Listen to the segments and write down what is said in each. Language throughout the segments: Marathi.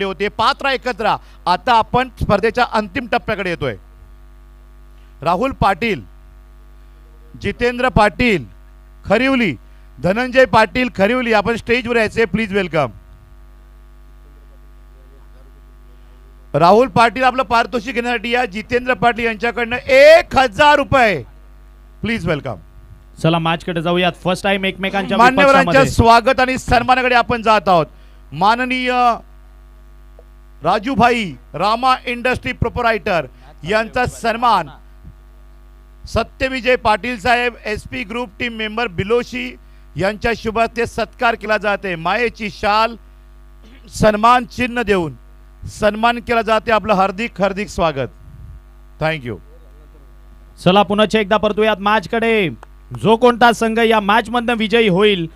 होते पात्र एकत्र. आता आपण स्पर्धेच्या अंतिम टप्प्याकडे येतोय. राहुल पाटील, जितेंद्र पाटील खरिवली, धनंजय पाटील खरिवली, आपण स्टेजवर यायचे प्लीज. वेलकम. राहुल पाटील आपलं पारितोषिक घेण्यासाठी या. जितेंद्र पाटील यांच्याकडनं 1000 रुपये प्लीज. वेलकम. चला मॅच कडे जाऊयात. फर्स्ट टाइम एकमेकांच्या मान्यवरांच्या स्वागत आणि सन्मानाकडे आपण जात आहोत. माननीय राजूभाई रामा इंडस्ट्री प्रोपरायटर यांचा सन्मान सत्यविजय पाटील साहेब एसपी ग्रुप टीम मेंबर बिलोशी यांच्या शुभ हस्ते सत्कार केला जाते. मायेची शाल सन्मान चिन्ह देऊन सन्मान केला जाते. आपलं हार्दिक हार्दिक स्वागत. थँक्यू. चला पुन्हा एकदा परतूयात मॅच कडे. जो कोणता संघ या मॅच मधून विजयी होईल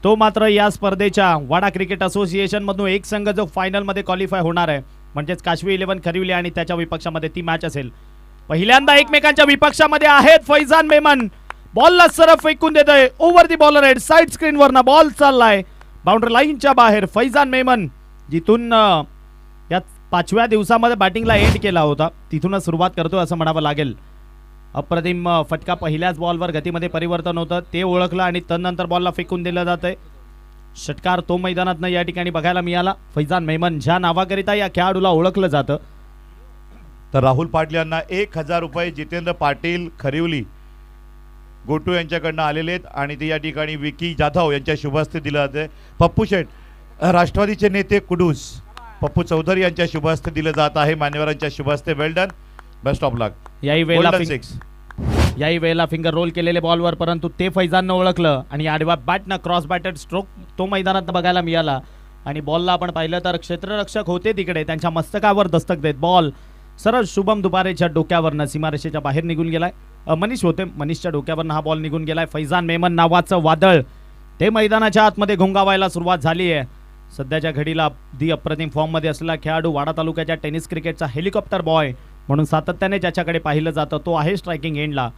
तो मात्र या स्पर्धेच्या वाडा क्रिकेट असोसिएशन मधून एक संघ जो फायनल मध्ये क्वालिफाय होणार आहे, म्हणजेच काशवी 11 खरिवली आणि त्याच्या विपक्षामध्ये ती मॅच असेल. पहिल्यांदा एकमेकांच्या विपक्षामध्ये आहेत फैजान मेमन. बॉलला सरफ फेकून देत आहे. ओव्हर दी bowler head side screen Verna ball चाललाय बाउंड्री लाईनच्या बाहेर. फैजान मेमन जिथून या 5व्या दिवसामध्ये बॅटिंगला एंड केला होता तिथूनच सुरुवात करतो असं म्हणावं लागेल. अप्रतिम फटका. पहिल्याच बॉलवर गतीमध्ये परिवर्तन होतं ते ओळखलं आणि तदनंतर बॉलला फेकून दिलं जातंय. षटकार तो मैदानात या ठिकाणी बघायला मिळाला. फैजान मेमन ज्या नावाकरिता या खेळाडूला ओळखलं जातं. तर राहुल पाटील यांना 1000 रुपये जितेंद्र पाटील खरिवली गोटू यांच्याकडनं आलेले आहेत आणि ते या ठिकाणी विकी जाधव यांच्या शुभ हस्ते दिलं जाते. पप्पू शेठ राष्ट्रवादीचे नेते कुडूस पप्पू चौधरी यांच्या शुभ हस्ते दिलं जात आहे. मान्यवरांच्या शुभ हस्ते. वेल डन. बेस्ट ऑफ लक. याही वेळेला फिंगर रोल केलेले बॉलवर परंतु ते फैजाननं ओळखलं आणि आडव्या बॅटनं क्रॉस बॅटेड स्ट्रोक तो मैदानात बघायला मिळाला. आणि बॉलला आपण पाहिलं तर क्षेत्ररक्षक होते तिकडे त्यांच्या मस्तकावर दस्तक देत बॉल सरळ शुभम दुपारेच्या डोक्यावरनं सीमारेषेच्या बाहेर निघून गेलाय. मनीष होते, मनीषच्या डोक्यावरनं हा बॉल निघून गेलाय. फैजान मेमन नावाचं वादळ ते मैदानाच्या आतमध्ये घोंगावायला सुरुवात झाली आहे. सध्याच्या घडीला दी अप्रतिम फॉर्म मध्ये असलेला खेळाडू वाडा तालुक्याच्या टेनिस क्रिकेटचा हेलिकॉप्टर बॉय म्हणून सातत्याने ज्याच्याकडे पाहिलं जातं तो आहे स्ट्रायकिंग एंडला.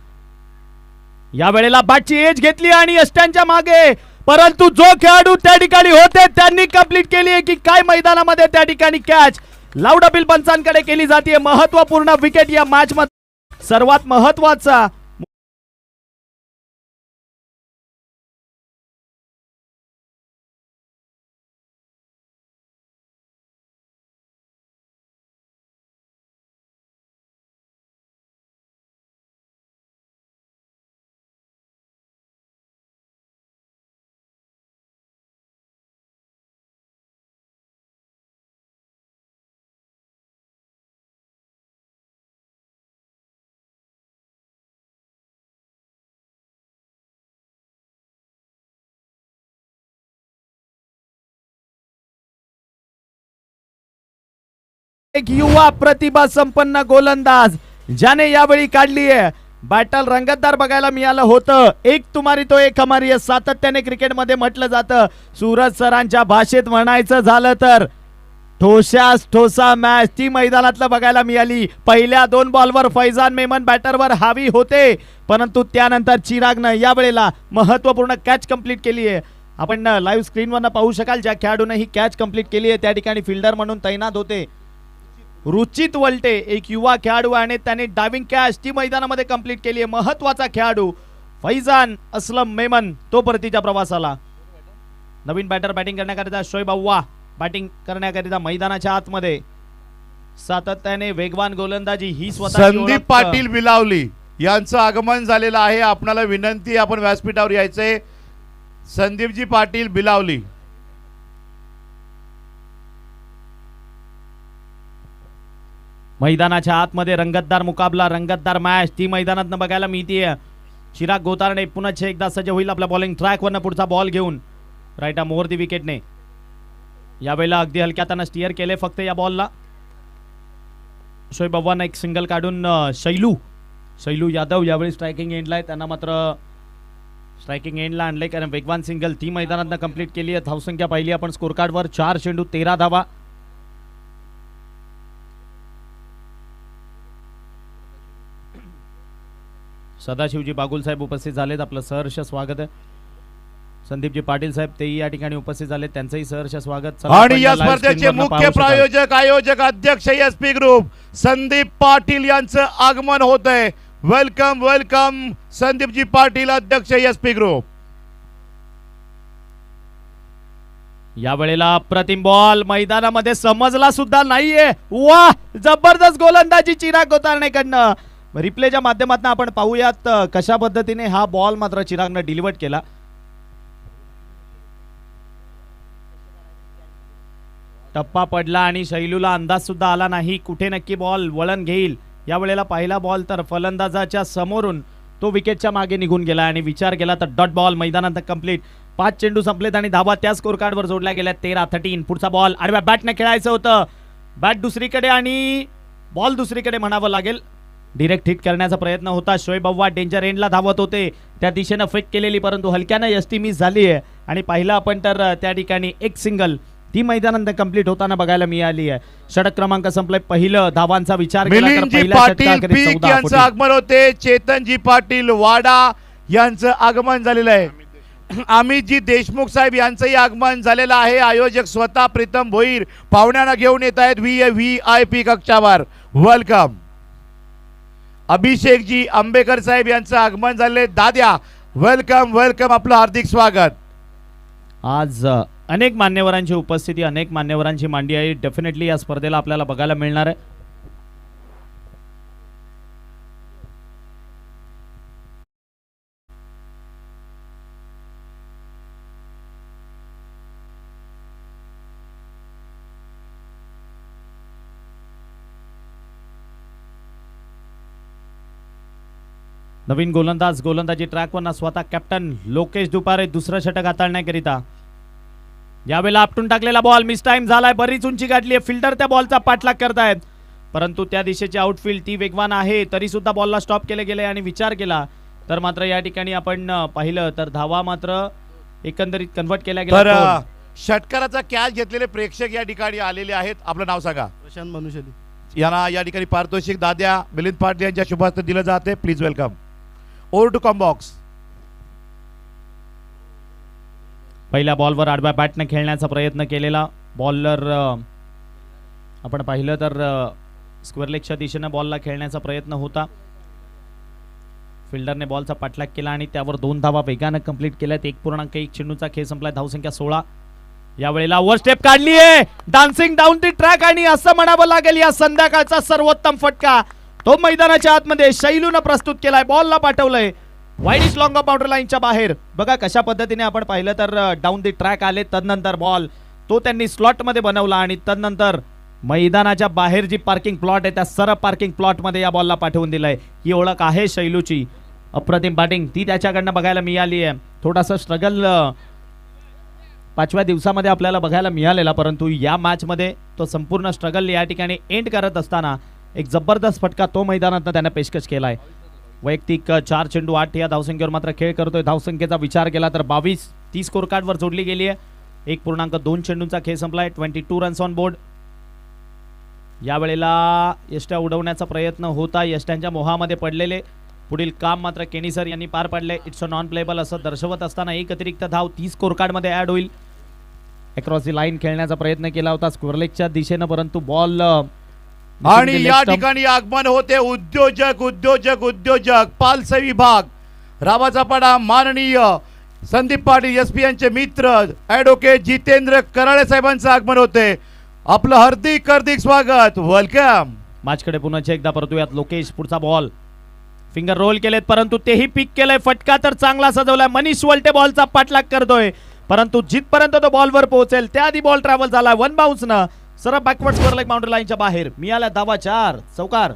या वेळेला बॅटची एज घेतली आणि अष्टांच्या मागे, परंतु जो खेळाडू त्या ठिकाणी होते त्यांनी कंप्लीट केली आहे की काय मैदानामध्ये त्या ठिकाणी कॅच लाऊड अपील पंचांकडे केली जाते. महत्वपूर्ण विकेट या मॅच मध्ये. सर्वात महत्वाचा एक युवा प्रतिभा संपन्न गोलंदाज ज्याने यावेळी काढली आहे. बॅटल रंगतदार बघायला मिळालं होतं. एक तुम्हारी तो एक हमारी सातत्याने क्रिकेटमध्ये म्हटलं जातं. सूरज सरांच्या भाषेत म्हणायचं झालं तर ठोशास ठोसा मॅच ती मैदानातलं बघायला मिळाली. पहिल्या 2 बॉलवर फैजान मेमन बॅटरवर हावी होते परंतु त्यानंतर चिरागनं या वेळेला महत्वपूर्ण कॅच कंप्लीट केली आहे. आपण लाईव्ह स्क्रीनवर पाहू शकाल ज्या खेळाडूने ही कॅच कंप्लीट केली आहे त्या ठिकाणी फिल्डर म्हणून तैनात होते रुचित वल्टे, एक युवा खेळाडू आणि त्याने डायव्हिंग कॅच ती मैदानामध्ये कंप्लीट केली आहे. महत्वाचा खेळाडू फैजान असलम मेमन तो परतीच्या प्रवासाला. नवीन बॅटर बॅटिंग करण्याकरिता शोएब अव्वा बॅटिंग करण्याकरिता मैदानाच्या आतमध्ये. सातत्याने वेगवान गोलंदाजी ही स्वतः. संदीप पाटील बिलावली यांचं आगमन झालेलं आहे. आपणाला विनंती आपण व्यासपीठावर यायचंय. संदीपजी पाटील बिलावली. मैदानाच्या आतमध्ये रंगतदार मुकाबला, रंगतदार मॅच ती मैदानात बघायला मिळतीये. चिराग गोतारणे पुन्हा एकदा सज्ज होईल आपल्या बॉलिंग ट्रॅकवरनं पुढचा बॉल घेऊन. राईट आर्म ओव्हर दी विकेटने यावेळेला अगदी हलक्या त्यानं स्टिअर केले फक्त या बॉलला. शोएब अव्वानं एक सिंगल काढून शैलू यादव यावेळी स्ट्रायकिंग एंडला आहे. त्यांना मात्र स्ट्रायकिंग एंडला आणले कारण वेगवान सिंगल ती मैदानात कंप्लीट केली आहे. धावसंख्या पाहिली आपण स्कोर कार्डवर 4 चेंडू 13 धावा. सदाशिवजी बागुल साहेब उपस्थित झालेत. आपलं सहर्ष स्वागत आहे. संदीपजी पाटील साहेब तेही या ठिकाणी उपस्थित झाले, त्यांचंही सहर्ष स्वागत. चला, आणि आपण या live स्पर्धेचे screen वरनं मुख्य पाहू शकाल. प्रायोजक आयोजक अध्यक्ष एसपी ग्रुप संदीप पाटील यांचं आगमन होत आहे. वेलकम वेलकम संदीपजी पाटील अध्यक्ष एसपी ग्रुप. या वेळेला अप्रतिम बॉल मैदानामध्ये समजला सुद्धा नाहीये. वा, जबरदस्त गोलंदाजी चिराग गोतारनेकडनं. रिप्लेच्या माध्यमातून आपण पाहूयात कशा पद्धतीने हा बॉल मात्र चिरागनं डिलिव्हर केला. टप्पा पडला आणि शैलूला अंदाज सुद्धा आला नाही कुठे नक्की बॉल वळण घेईल. या वेळेला पहिला बॉल तर फलंदाजाच्या समोरून तो विकेटच्या मागे निघून गेला आणि विचार केला तर डॉट बॉल मैदानात कंप्लीट. 5 चेंडू संपलेत आणि धावा त्या स्कोर कार्डवर जोडल्या गेल्या 13-13. पुढचा बॉल आडव्या बॅटने खेळायचं होतं. बॅट दुसरीकडे आणि बॉल दुसरीकडे म्हणावं लागेल. डिरेक्ट हिट करण्याचा प्रयत्न होता. शोएब अव्वा डेंजर एंडला धावत होते, त्या दिशेनं फेक केलेली परंतु हलक्यानं यष्टी मिस झाली आहे. आणि पाहिलं आपण तर त्या ठिकाणी एक सिंगल ती मैदानात कंप्लीट होताना बघायला मिळाली आहे. षटक क्रमांक संपले. पहिलं धावांचा विचार केला तर मिलिंदजी पहिल्या पाटील षटकाखेरीज पीक 14 यांचं फुटी. आगमन होते. चेतनजी पाटील वाडा यांचं आगमन झालेलं आहे. अमितजी देशमुख साहेब यांचंही आगमन झालेलं आहे. आयोजक स्वतः प्रीतम भोईर पाहुण्यांना घेऊन येत आहेत VIP कक्षावर. वेलकम. अभिषेकजी आंबेकर साहेब यांचं आगमन झाले. दाद्या वेलकम वेलकम, आपलं हार्दिक स्वागत. आज अनेक मान्यवरांची उपस्थिती, अनेक मान्यवरांची मांडी आहे. डेफिनेटली या स्पर्धेला आपल्याला बघायला मिळणार आहे. नवीन गोलंदाजी ट्रॅकवर स्वतः कॅप्टन लोकेश दुपारे दुसरं षटक हाताळण्याकरिता. यावेळेला आपटून टाकलेला बॉल मिस टाइम झालाय. बरीच उंची गाठली आहे. फिल्डर त्या बॉलचा पाठलाग करतायत परंतु त्या दिशेची आउटफील्ड ती वेगवान आहे, तरी सुद्धा बॉलला स्टॉप केले गेले आणि विचार केला तर मात्र या ठिकाणी आपण पाहिलं तर धावा मात्र एकंदरीत कन्वर्ट केल्या तर गेल्या. षटकाराचा कॅच घेतलेले प्रेक्षक या ठिकाणी आलेले आहेत. आपलं नाव सांगा. प्रशांत मनुष्यली. यांना या ठिकाणी पारितोषिक दाद्या मिलिंद पाटील यांच्या शुभ हस्ते दिलं जाते. Please welcome. Over to comm box. पहिल्या बॉलवर आडव्या बॅटने खेळण्याचा प्रयत्न केलेला बॉलर आपण पाहिलं तर स्क्वेअर लेगच्या दिशेने बॉलला खेळण्याचा प्रयत्न होता. फिल्डरने बॉलचा पाठलाग केला आणि त्यावर 2 धावा वेगानं कंप्लीट केल्यात. 1.1 चेंडूचा खेळ संपलाय. धावसंख्या 16. यावेळेला ओव्हर स्टेप काढली आहे. डान्सिंग डाऊन दी ट्रॅक आणि असं म्हणावं लागेल या संध्याकाळचा सर्वोत्तम फटका तो मैदानाच्या आतमध्ये शैलूनं प्रस्तुत केलाय. बॉलला पाठवलंय वाईडिश लॉंग ऑफ बाउंड्री लाईनच्या बाहेर. बघा कशा पद्धतीने आपण पाहिलं तर डाऊन दी ट्रॅक आले. तदनंतर बॉल तो त्यांनी स्लॉट मध्ये बनवला आणि तदनंतर मैदानाच्या बाहेर जी पार्किंग प्लॉट आहे त्या सरळ पार्किंग प्लॉट मध्ये या बॉलला पाठवून दिलाय. ही ओळख आहे शैलूची. अप्रतिम बॅटिंग ती त्याच्याकडनं बघायला मिळाली आहे. थोडासा स्ट्रगल 5व्या दिवसामध्ये आपल्याला बघायला मिळालेला परंतु या मॅच मध्ये तो संपूर्ण स्ट्रगल या ठिकाणी एंड करत असताना एक जबरदस्त फटका तो मैदानात त्याने पेशकश केलाय. वैयक्तिक 4 चेंडू 8 या धावसंख्येवर मात्र खेळ करतोय. धावसंख्येचा विचार केला तर 22 ती स्कोर कार्डवर जोडली गेली आहे. 1.2 चेंडूंचा खेळ संपलाय. 22 रन्स ऑन बोर्ड. यावेळेला यष्ट्या उडवण्याचा प्रयत्न होता. यष्ट्यांच्या मोहामध्ये पडलेले पुढील काम मात्र केनी सर यांनी पार पाडले. इट्स अ नॉन प्लेबल असं दर्शवत असताना एक अतिरिक्त धाव ती स्कोर कार्डमध्ये ऍड होईल. अक्रॉस दी लाईन खेळण्याचा प्रयत्न केला होता स्क्वेअर लेगच्या दिशेनं परंतु बॉल आणि या ठिकाणी आगमन होते उद्योजक उद्योजक उद्योजक पालसे विभाग रावाचापाडा माननीय संदीप पाटील एसपी यांचे मित्र ॲडव्होकेट जितेंद्र कराळे साहेबांचं आगमन होते. आपलं हार्दिक हार्दिक स्वागत. वेलकम. मॅचकडे पुन्हा एकदा परतूयात. लोकेश पुढचा बॉल फिंगर रोल केलेत परंतु तेही पिक केलंय. फटका तर चांगला सजवलाय. मनीष वलटे बॉलचा पाठलाग करतोय परंतु जिथपर्यंत तो बॉलवर पोहोचेल त्याआधी बॉल ट्रॅव्हल झाला. 1 बाउन्स न सरळ बॅकवर्ड स्क्वेअर लेग बाउंड्री लाईनच्या बाहेर. मिळाला धावा 4 चौकार.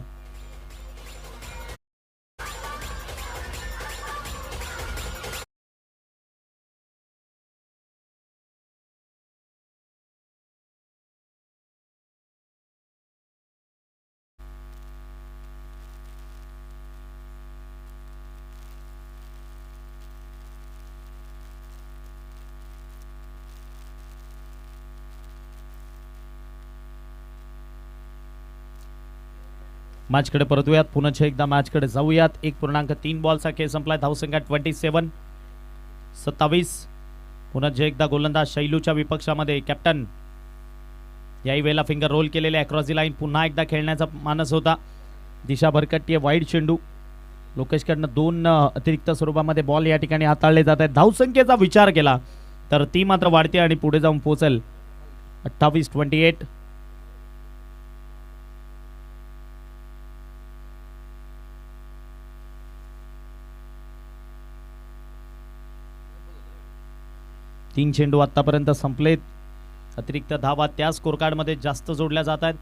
मॅचकडे परतूयात. पुन्हा एकदा मॅचकडे जाऊयात. 1.3 बॉलचा खेळ संपलाय. धावसंख्या 27. 27 पुन्हा जे एकदा गोलंदाज शैलूच्या विपक्षामध्ये कॅप्टन याही वेळेला फिंगर रोल केलेले अक्रॉस दी लाईन. पुन्हा एकदा खेळण्याचा मानस होता. दिशा भरकटी वाईड चेंडू. लोकेशकडनं 2 अतिरिक्त स्वरूपामध्ये बॉल या ठिकाणी हाताळले जात आहेत. धावसंख्येचा विचार केला तर ती मात्र वाढते आणि पुढे जाऊन पोहोचेल 28-28. तीन चेंडू आतापर्यंत संपलेत. अतिरिक्त धावा त्या स्कोर कार्ड मध्ये जास्त जोडल्या जात आहेत.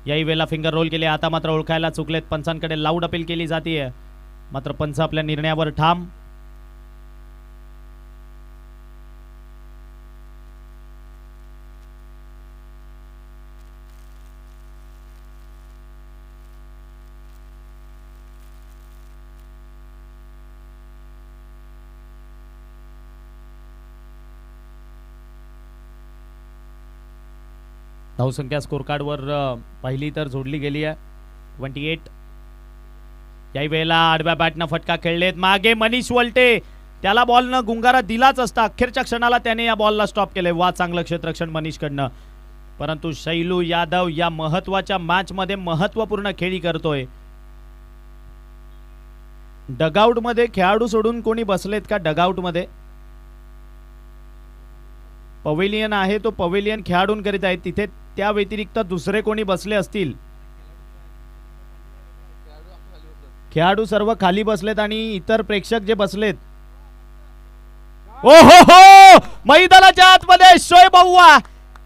याही वेळेला फिंगर रोल केले. आता मात्र ओळखायला चुकलेत. पंचांकडे लाऊड अपील केली जाते, मात्र पंच आपल्या निर्णयावर ठाम. धावसंख्या स्कोर कार्डवर पहिली तर जोडली गेली आहे 28. याही वेळेला आडव्या बॅटनं फटका खेळलेत. मागे मनीष वलटे, त्याला बॉलनं गुंगारा दिलाच असता. अखेरच्या क्षणाला त्याने या बॉलला स्टॉप केले. वा, चांगलं क्षेत्ररक्षण मनीषकडनं. परंतु शैलू यादव या महत्वाच्या मॅच मध्ये महत्वपूर्ण खेळी करतोय. डगआउट मध्ये खेळाडू सोडून कोणी बसलेत का? डगआउट मध्ये पवेलियन आहे, तो पवेलियन खेळाडूंकरित आहे. तिथे त्या व्यतिरिक्त दुसरे कोणी बसले असतील? खेळाडू सर्व खाली बसलेत आणि इतर प्रेक्षक जे बसलेत. ओ हो हो, मैदानाच्या आतमध्ये शोएब अव्वा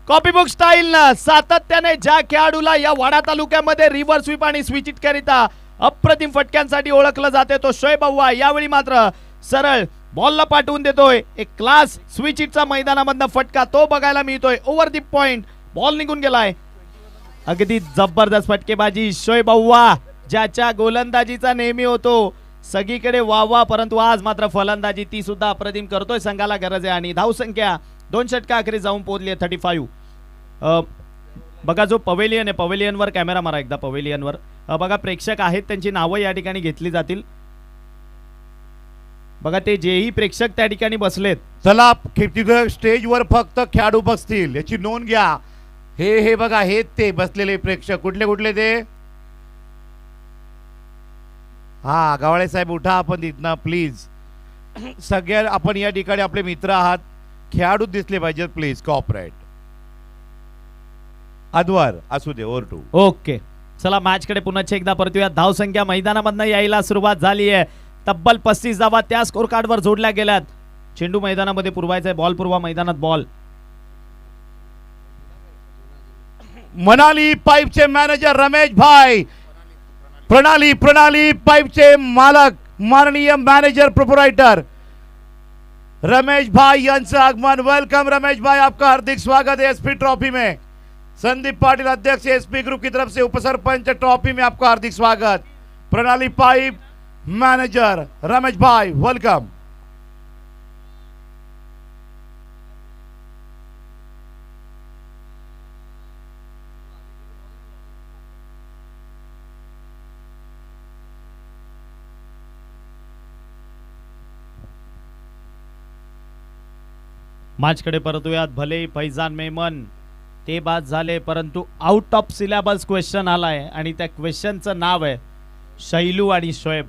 कॉपीबुक स्टाईल न सातत्याने ज्या खेळाडूला या वाडा तालुक्यामध्ये रिव्हर्स स्वीप आणि स्विच इट करिता अप्रतिम फटक्यांसाठी ओळखलं जाते तो शोएब अव्वा यावेळी मात्र सरळ बॉलला पाठवून देतोय. एक क्लास स्विच इटचा मैदानामधनं फटका तो बघायला मिळतोय. ओव्हर दी पॉइंट बॉल निघून गेलाय. अगदी जबरदस्त फटकेबाजी शोएब अव्वा, ज्याच्या गोलंदाजीचा नेहमी होतो सगळीकडे वावा, परंतु आज मात्र फलंदाजी ती सुद्धा अप्रतिम करतोय. संघाला गरज आहे आणि धावसंख्या 2 षटका अखेरी जाऊन पोहोचली आहे 35. बघा जो पवेलियन आहे, पवेलियनवर कॅमेरा मारा एकदा. पवेलियनवर बघा प्रेक्षक आहेत, त्यांची नावं या ठिकाणी घेतली जातील. बघा ते जेही प्रेक्षक त्या ठिकाणी बसलेत. चला तिथं स्टेजवर फक्त खेळाडू बसतील याची नोंद घ्या. हे बघा, हे ते बसलेले प्रेक्षक कुठले कुठले ते? हा, गवाळे साहेब उठा आपण तिथनं प्लीज. सगळ्या आपण या ठिकाणी आपले मित्र आहात, खेळाडू दिसले पाहिजेत प्लीज. कॉपरेट अद्वार असू दे. ओव्हर 2. ओके, चला मॅच कडे पुन्हा एकदा परतूया. धावसंख्या मैदानामधनं यायला सुरुवात झाली आहे. तब्बल 35 धावा त्या स्कोर कार्डवर जोडल्या गेल्यात. चेंडू मैदानामध्ये पुरवायचा आहे. बॉल पुरवा मैदानात. बॉल मनाली पाईपचे मॅनेजर रमेश भाई, प्रणाली पाईपचे मालक माननीय मॅनेजर प्रोपरायटर रमेश भाई यांचं आगमन. वेलकम रमेश भाई, आपका हार्दिक स्वागत है एसपी ट्रॉफी में. संदीप पाटिल अध्यक्ष एसपी ग्रुप की तरफ से उपसरपंच ट्रॉफी में आपका हार्दिक स्वागत. प्रणाली पाइप मैनेजर रमेश भाई, वेलकम. मॅच कडे परतूयात. भले फैजान मेमन ते बाद झाले, परंतु आउट ऑफ सिलेबस क्वेश्चन आलाय आणि त्या क्वेश्चनचं नाव आहे शैलू आणि शोएब.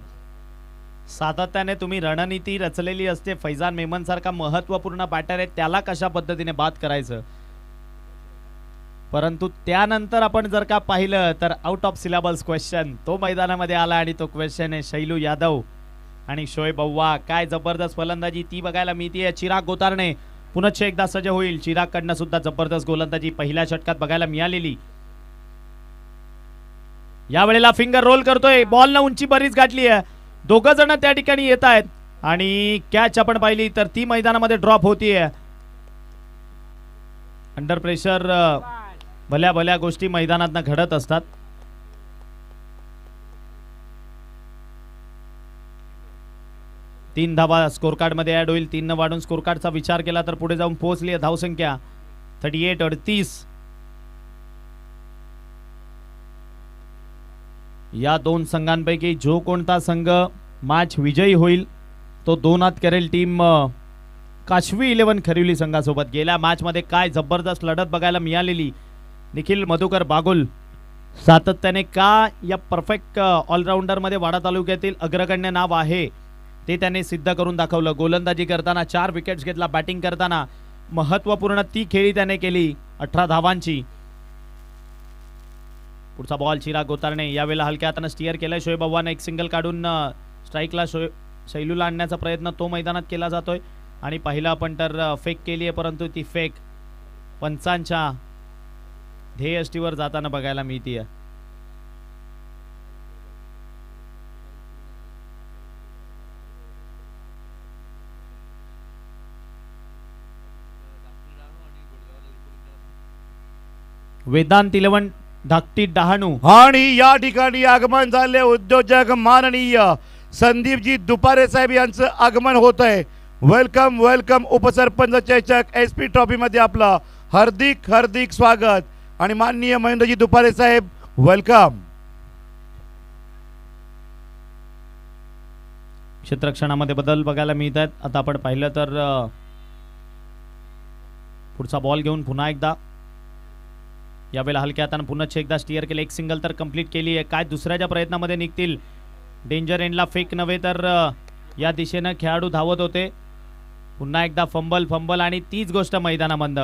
सातत्याने तुम्ही रणनीती रचलेली असते. फैजान मेमन सारखा महत्वपूर्ण बॅटर आहे, त्याला कशा पद्धतीने बाद करायचं, परंतु त्यानंतर आपण जर का पाहिलं तर आउट ऑफ सिलेबस क्वेश्चन तो मैदानामध्ये आला आणि तो क्वेश्चन आहे शैलू यादव आणि शोएब अव्वा. काय जबरदस्त फलंदाजी ती बघायला मिळते. चिराग गोतारणे पुन्हा एकदा सज्ज होईल. चिराग कडनं सुद्धा जबरदस्त गोलंदाजी पहिल्या षटकात बघायला मिळालेली. यावेळेला फिंगर रोल करतोय. बॉल न उंची बरीच गाठली आहे. दोघं जण त्या ठिकाणी येत आहेत आणि कॅच आपण पाहिली तर ती मैदानामध्ये ड्रॉप होतीये. अंडर प्रेशर भल्या भल्या गोष्टी मैदानात घडत असतात. तीन धावा स्कोर कार्ड मध्ये ऍड होईल. 3 वाढून स्कोर कार्डचा विचार केला तर पुढे जाऊन पोहोचली आहे धावसंख्या 38-38. या दोन संघांपैकी जो कोणता संघ मॅच विजयी होईल तो 2 करेल टीम काशवी 11 खरिवली संघासोबत. गेल्या मॅच मध्ये काय जबरदस्त लढत बघायला मिळालेली. निखिल मधुकर बागुल सातत्याने का या परफेक्ट ऑलराऊंडर मध्ये वाडा तालुक्यातील अग्रगण्य नाव आहे ते त्याने सिद्ध करून दाखवलं. गोलंदाजी करताना 4 विकेट्स घेतला. बॅटिंग करताना महत्वपूर्ण ती खेळी त्याने केली 18 धावांची. पुढचा बॉल चिराग गोतारणे यावेळेला हलक्या हाताने स्टिअर केलाय. शोएब अव्वाने एक सिंगल काढून स्ट्राईकला शैलूला आणण्याचा प्रयत्न तो मैदानात केला जातोय आणि पहिला पंटर फेक केली आहे, परंतु ती फेक पंचांच्या ध्येयष्टीवर जाताना बघायला मिळतीये. वेदांत 11 धाकटी डहाणू. आणि या ठिकाणी आगमन झाले उद्योजक माननीय संदीपजी दुपारे साहेब यांचं आगमन होत आहे. Welcome welcome. उपसरपंच चषक SP ट्रॉफी मध्ये आपलं हार्दिक हार्दिक स्वागत. आणि माननीय महेंद्रजी दुपारे साहेब वेलकम. क्षेत्ररक्षणामध्ये बदल बघायला मिळत आहेत. आता आपण पाहिलं तर पुढचा बॉल घेऊन पुन्हा एकदा यावेळेला हलक्या हाताने पुन्हा एकदा स्टिअर केले. एक सिंगल तर कंप्लीट केली आहे. काय दुसऱ्याच्या प्रयत्नामध्ये निघतील. डेंजर एंडला फेक नव्हे तर या दिशेनं खेळाडू धावत होते. पुन्हा एकदा फंबल फंबल आणि तीच गोष्ट मैदानामध्ये.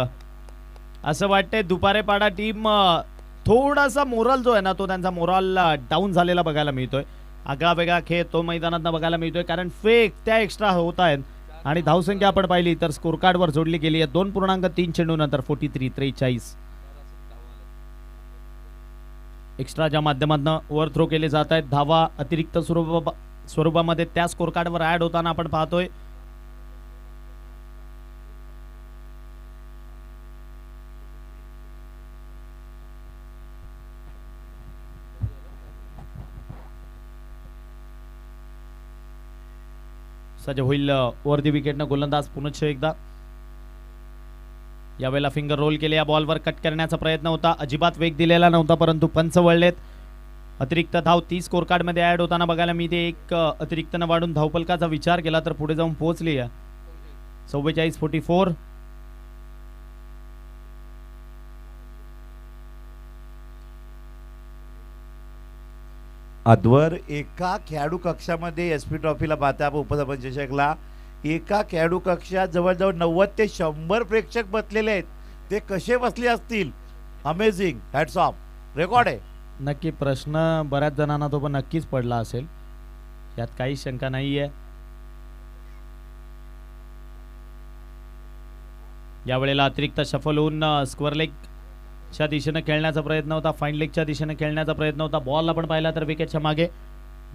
असं वाटतंय दुपारेपाडा टीम थोडासा मोरल जो आहे ना तो त्यांचा मोरल डाऊन झालेला बघायला मिळतोय. आगळा वेगळा खेळ तो मैदानात बघायला मिळतोय कारण फेक त्या एक्स्ट्रा होत आहेत आणि धावसंख्या आपण पाहिली तर स्कोर कार्डवर जोडली गेली आहे. 2.3 चेंडू नंतर 43 एक्स्ट्राच्या माध्यमातून ओव्हर थ्रो केले जात आहेत. धावा अतिरिक्त स्वरूपामध्ये त्या स्कोर कार्डवर ऍड होताना आपण पाहतोय. सज्ज होईल ओव्हर दी विकेटनं गोलंदाज पुनश्च एकदा. यावेळेला फिंगर रोल केले. या बॉलवर कट करण्याचा प्रयत्न होता. अजिबात वेग दिलेला नव्हता परंतु पंच वळलेत. अतिरिक्त धाव 30 स्कोर कार्ड मध्ये ऍड होताना बघायला मिळते. एक अतिरिक्त न वाढून धावफलकाचा विचार केला तर पुढे जाऊन पोहोचली आहे 44. आजवर एका खेळाडू कक्षामध्ये SP ट्रॉफीला पाहता आपण उपसरपंच चषकला एका खेळाडू कक्षात जवळजवळ 90 ते 100 प्रेक्षक बसलेले आहेत. ते कसे बसले असतील. अमेझिंग. Hats off. रेकॉर्ड आहे. नक्की प्रश्न बऱ्याच जणांना तो पण नक्कीच पडला असेल यात काही शंका नाहीये. यावेळेला अतिरिक्त शफल होऊन स्क्वेअर लेगच्या दिशेने खेळण्याचा प्रयत्न होता. फाईन लेगच्या दिशेने खेळण्याचा प्रयत्न होता. बॉल आपण पाहिला तर विकेटच्या मागे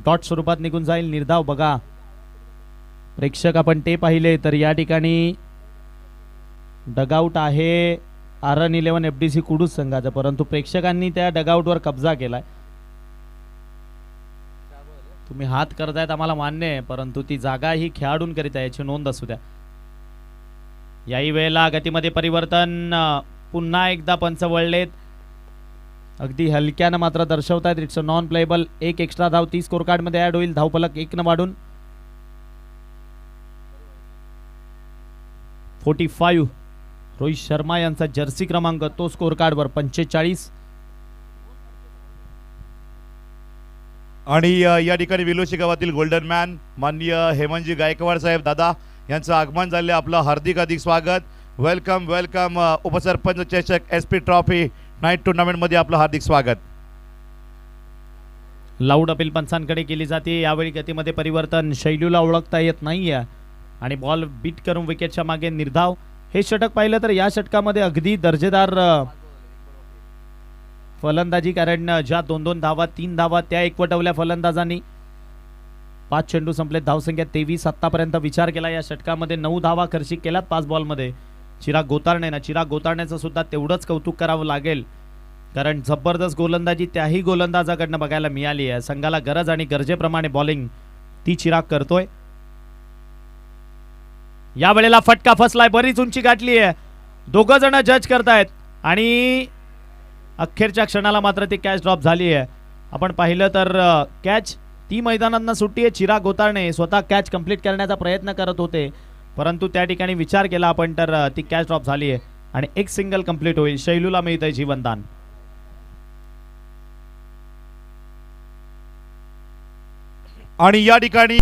डॉट स्वरूपात निघून जाईल. निर्धाव बघा प्रेक्षक आपण ते पाहिले तर या ठिकाणी डगआउट आहे RN11 FDC कुडूस संघाचा परंतु प्रेक्षकांनी त्या डगआउटवर कब्जा केलाय. तुम्ही हात करतायत आम्हाला मान्य आहे परंतु ती जागा ही खेळाडूंकरिता याची नोंद असू द्या. याही वेळेला गतीमध्ये परिवर्तन. पुन्हा एकदा पंच वळलेत. अगदी हलक्यानं मात्र दर्शवतायत इट्स अ नॉन प्लेएबल. एक एक्स्ट्रा धाव 30 स्कोर कार्ड मध्ये ऍड होईल. धावफलक 1 न वाढून 45. रोहित शर्मा यांचा जर्सी क्रमांक तो स्कोर कार्डवर 45. आणि या ठिकाणी विलोशी गावातील गोल्डन मॅन माननीय हेमंतजी गायकवाड साहेब दादा यांचं आगमन झाले. आपलं हार्दिक हार्दिक स्वागत. Welcome welcome. उपसरपंच चषक SP ट्रॉफी नाईट टुर्नामेंट मध्ये आपलं हार्दिक स्वागत. लाऊड अपील पंचांकडे केली जाते. यावेळी गतीमध्ये परिवर्तन. शैलूला ओळखता येत नाहीये आणि बॉल बीट करून विकेटच्या मागे निर्धाव. हे षटक पाहिलं तर या षटकामध्ये अगदी दर्जेदार फलंदाजी कारण ज्या 2-2 धावा 3 धावा त्या एकवटवल्या फलंदाजांनी. 5 चेंडू संपलेत. धावसंख्या 23 आतापर्यंत विचार केला या षटकामध्ये 9 धावा खर्चिक केल्यात 5 बॉलमध्ये. चिराग गोतारण्याचं सुद्धा तेवढंच कौतुक करावं लागेल कारण जबरदस्त गोलंदाजी त्याही गोलंदाजाकडनं बघायला मिळाली आहे. संघाला गरज आणि गरजेप्रमाणे बॉलिंग ती चिराग करतोय. या वेळेला फटका फसलाय. बरीच उंची गाठली आहे. दोघं जण जज करतायत आणि अखेरच्या क्षणाला मात्र ती कॅच ड्रॉप झाली आहे. आपण पाहिलं तर कॅच ती मैदानांना सुट्टी आहे. चिराग गोतारणे स्वतः कॅच कंप्लीट करण्याचा प्रयत्न करत होते परंतु त्या ठिकाणी विचार केला आपण तर ती कॅच ड्रॉप झाली आहे आणि एक सिंगल कंप्लीट होईल. शैलूला मिळतंय जीवनदान. आणि या ठिकाणी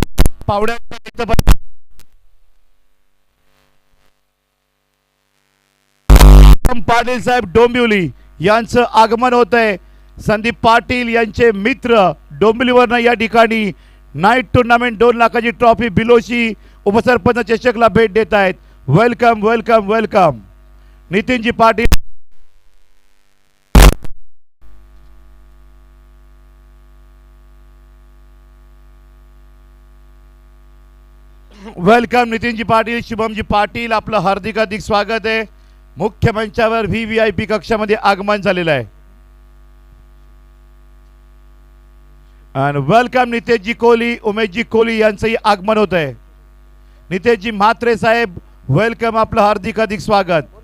पावड्या पाटील साहेब डोंबिवली यांचं आगमन होत आहे. संदीप पाटील यांचे मित्र डोंबिवलीवरनं या ठिकाणी नाईट टुर्नामेंट 2 लाखाची ट्रॉफी बिलोशी उपसरपंच चषकला भेट देत आहेत. Welcome welcome welcome Nitinji Patil. Welcome Nitinji Patil, Shubham ji Patil, आपलं हार्दिक स्वागत आहे. मुख्य मंचावर व्हीव्हीआयपी कक्षामध्ये आगमन झालेलं आहे. आणि वेलकम नितेशजी कोहली, उमेशजी कोहली यांचंही आगमन होत आहे. नितेशजी म्हात्रे साहेब वेलकम, आपलं हार्दिक स्वागत.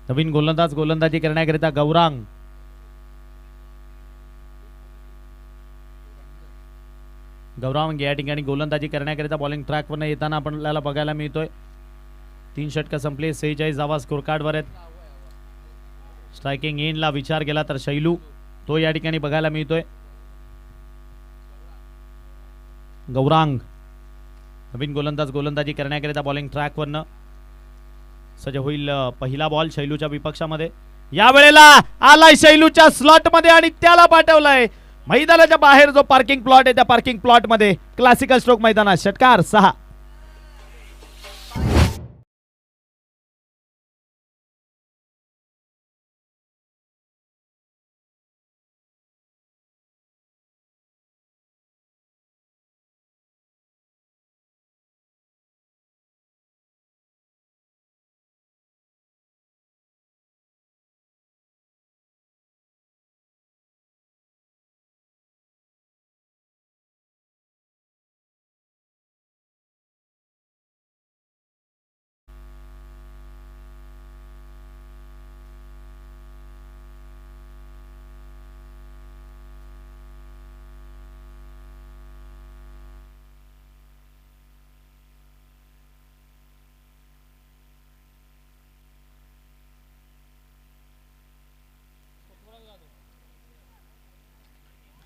नवीन गोलंदाज गोलंदाजी करण्याकरिता गौरांग. गौरांग या ठिकाणी गोलंदाजी करण्याकरिता बॉलिंग ट्रॅकवर येताना आपल्याला बघायला मिळतोय. 3 षटकं संपले, 46 धावा स्कोर कार्डवर आहेत. स्ट्रायकिंग एंडला विचार केला तर शैलू तो या ठिकाणी बघायला मिळतोय. गौरांग नवीन गोलंदाज गोलंदाजी करण्याकरिता बॉलिंग ट्रॅकवरनं सज्ज होईल. पहिला बॉल शैलूच्या विपक्षामध्ये. या वेळेला आलाय शैलूच्या स्लॉट मध्ये आणि त्याला पाठवलाय मैदानाच्या बाहेर. जो पार्किंग प्लॉट आहे त्या पार्किंग प्लॉट मध्ये क्लासिकल स्ट्रोक मैदानात. षटकार 6.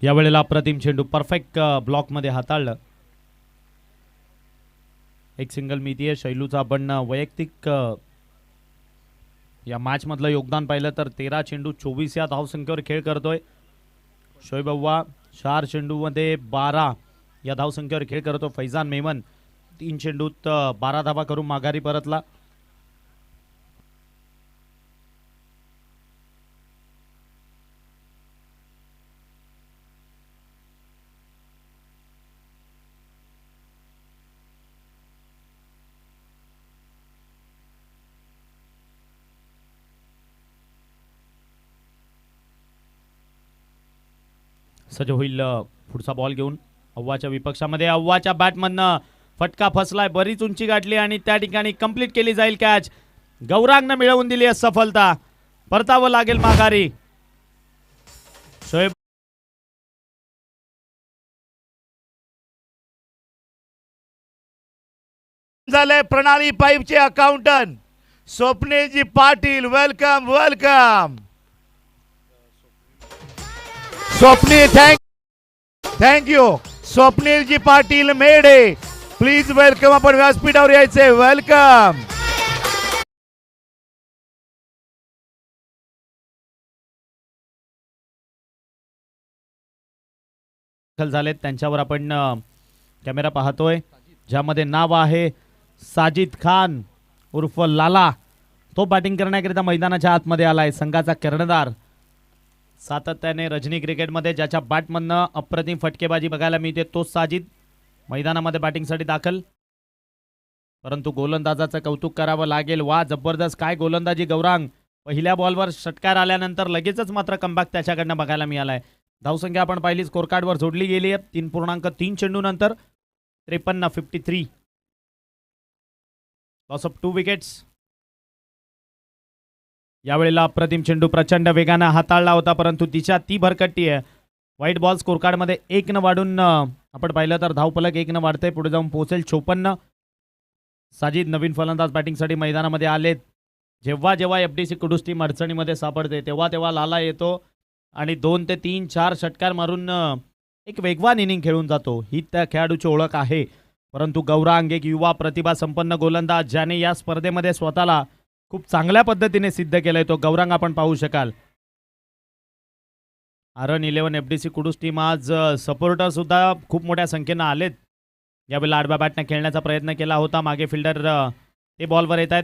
या वेळेला अप्रतिम चेंडू परफेक्ट ब्लॉक मध्ये हाताळलं. एक सिंगल मितीय शैलूचा. आपण वैयक्तिक या मॅच मधलं योगदान पाहिलं तर 13 चेंडू 24 या धावसंख्येवर खेळ करतोय. शोएब अव्वा 4 चेंडूमध्ये 12 या धावसंख्येवर खेळ करतो. फैजान मेमन 3 चेंडूत 12 धावा करून माघारी परतला. सज्ज होईल पुढचा बॉल घेऊन अव्वाच्या विपक्षामध्ये. अव्वाच्या बॅटमधनं फटका फसलाय, बरीच उंची गाठली आणि त्या ठिकाणी कंप्लीट केली जाईल कॅच. गौरांगनं मिळवून दिली आहे सफलता. परतावं लागेल माघारी. शोएब झाले प्रणाली पाईपचे अकाउंटंट स्वप्नीलजी Patil. Welcome welcome Swapnil. Thank you स्वप्नीलजी पाटील मेढे. Please welcome. आपण व्यासपीठावर यायचे. वेलकम. झालेत त्यांच्यावर आपण कॅमेरा पाहतोय, ज्यामध्ये नाव आहे साजिद खान उर्फ लाला. तो बॅटिंग करण्याकरिता मैदानाच्या आतमध्ये आलाय. संघाचा कर्णधार सातत्याने रजनी क्रिकेटमध्ये ज्याच्या बॅटमधनं अप्रतिम फटकेबाजी बघायला मिळते तोच साजिद मैदानामध्ये बॅटिंगसाठी दाखल. परंतु गोलंदाजाचं कौतुक करावं लागेल. वा जबरदस्त काय गोलंदाजी गौरांग. पहिल्या बॉलवर षटकार आल्यानंतर लगेचच मात्र कमबॅक त्याच्याकडनं बघायला मिळालाय. धावसंख्या आपण पाहिली स्कोर कार्डवर जोडली गेली आहे 3.3 चेंडूनंतर 53 लॉस ऑफ 2 विकेट्स. यावेळेला अप्रतिम चेंडू प्रचंड वेगानं हाताळला होता परंतु तिच्या ती भरकटती आहे. व्हाईट बॉल स्कोर कार्डमध्ये 1 न वाढून आपण पाहिलं तर धावफलक 1 न वाढतंय. पुढे जाऊन पोहोचेल 54. साजिद नवीन फलंदाज बॅटिंगसाठी मैदानामध्ये आलेत. जेव्हा जेव्हा एफडीसी कुडूस टीम अडचणीमध्ये सापडते तेव्हा तेव्हा लाला येतो आणि 2 ते 3 4 षटकार मारून एक वेगवान इनिंग खेळून जातो. ही त्या खेळाडूची ओळख आहे. परंतु गौरांग एक युवा प्रतिभा संपन्न गोलंदाज ज्याने या स्पर्धेमध्ये स्वतःला खूप चांगल्या पद्धतीने सिद्ध केलंय तो गौरांग आपण पाहू शकाल. आरन 11 एफडीसी कुडूस टीम आज सपोर्टर सुद्धा खूप मोठ्या संख्येनं आलेत. यावेळेला आडव्या बॅटने खेळण्याचा प्रयत्न केला होता. मागे फिल्डर ते बॉलवर येत आहेत.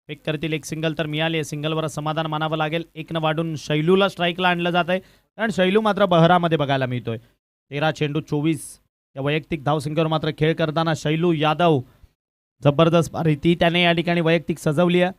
पिक करतील. एक सिंगल तर मिळाली आहे. सिंगलवर समाधान मानावं लागेल. 1 न वाढून शैलूला स्ट्राईकला आणलं जात आहे कारण शैलू मात्र बहरामध्ये बघायला मिळतोय. 13 चेंडू 24 या वैयक्तिक धावसंख्येवर मात्र खेळ करताना शैलू यादव जबरदस्त रीती त्याने या ठिकाणी वैयक्तिक सजवली आहे.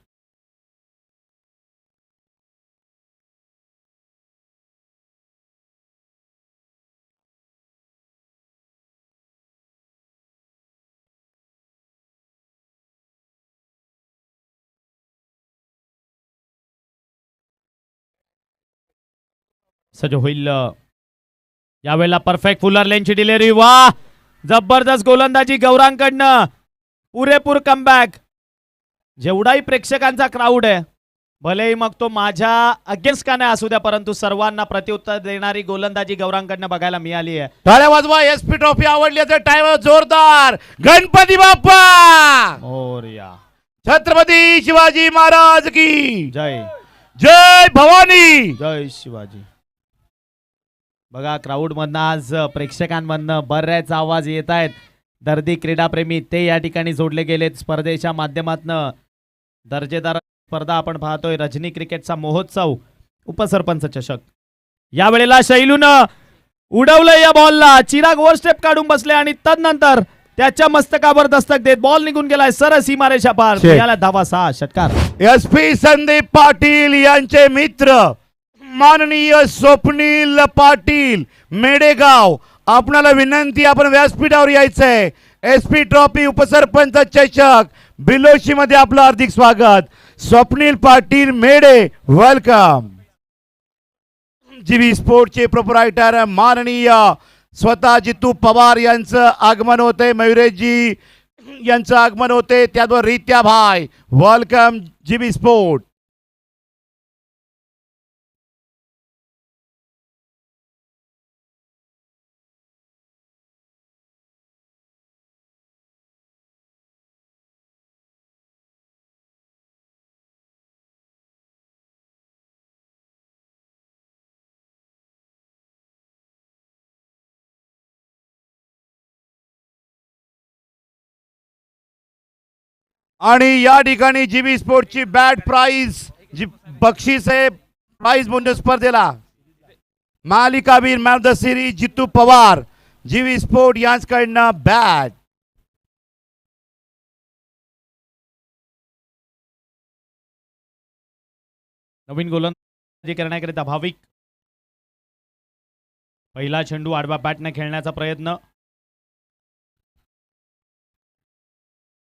सज होईल. यावेळेला परफेक्ट फुलर लेनची डिलिव्हरी. वा जबरदस्त गोलंदाजी गौरांगकडनं. पुरेपूर कमबॅक. जेवढाही प्रेक्षकांचा क्राऊड आहे भलेही मग तो माझ्या अगेन्स्ट का नाही असू द्या परंतु सर्वांना प्रत्युत्तर देणारी गोलंदाजी गौरांगकडनं बघायला मिळाली आहे. टाळ्या वाजवा. एसपी ट्रॉफी आवडली तर टाळ्या जोरदार. गणपती बाप्पा मोरया. छत्रपती शिवाजी महाराज की जय. जय भवानी. जय शिवाजी. बघा क्राऊड मधनं आज प्रेक्षकांमधनं बऱ्याच आवाज येत आहेत. दर्दी क्रीडाप्रेमी ते या ठिकाणी जोडले गेलेत. स्पर्धेच्या माध्यमातनं दर्जेदार स्पर्धा आपण पाहतोय. रजनी क्रिकेटचा महोत्सव उपसरपंच चषक. यावेळेला शैलूनं उडवलं या बॉलला. चिराग ओव्हर स्टेप काढून बसले आणि तदनंतर त्याच्या मस्तकावर दस्तक देत बॉल निघून गेलाय सरळ सीमारेषा पार. याला धावा 6 षटकार. एसपी संदीप पाटील यांचे मित्र माननीय स्वप्नील पाटील मेडेगाव आपणाला विनंती आपण व्यासपीठावर यायचंय. एसपी ट्रॉफी उपसरपंच चषक बिलोशी मध्ये आपलं हार्दिक स्वागत. स्वप्नील पाटील मेडे वेलकम. जीबी स्पोर्टचे प्रोप्रायटर माननीय स्वतः जितू पवार यांचं आगमन होते. मयुरेशजी यांचं आगमन होते. त्याचबरोबर रित्या भाई वेलकम जीबी स्पोर्ट. आणि या ठिकाणी जीबी स्पोर्टची बॅट प्राइज जी बक्षीस आहे प्राइज म्हणून स्पर्धेला मालिकावीर man of the series Jitu Pawar GB sport यांच्याकडनं बॅट. नवीन गोलंदाजी करण्याकरिता भाविक. पहिला चेंडू आडवा बॅटने खेळण्याचा प्रयत्न.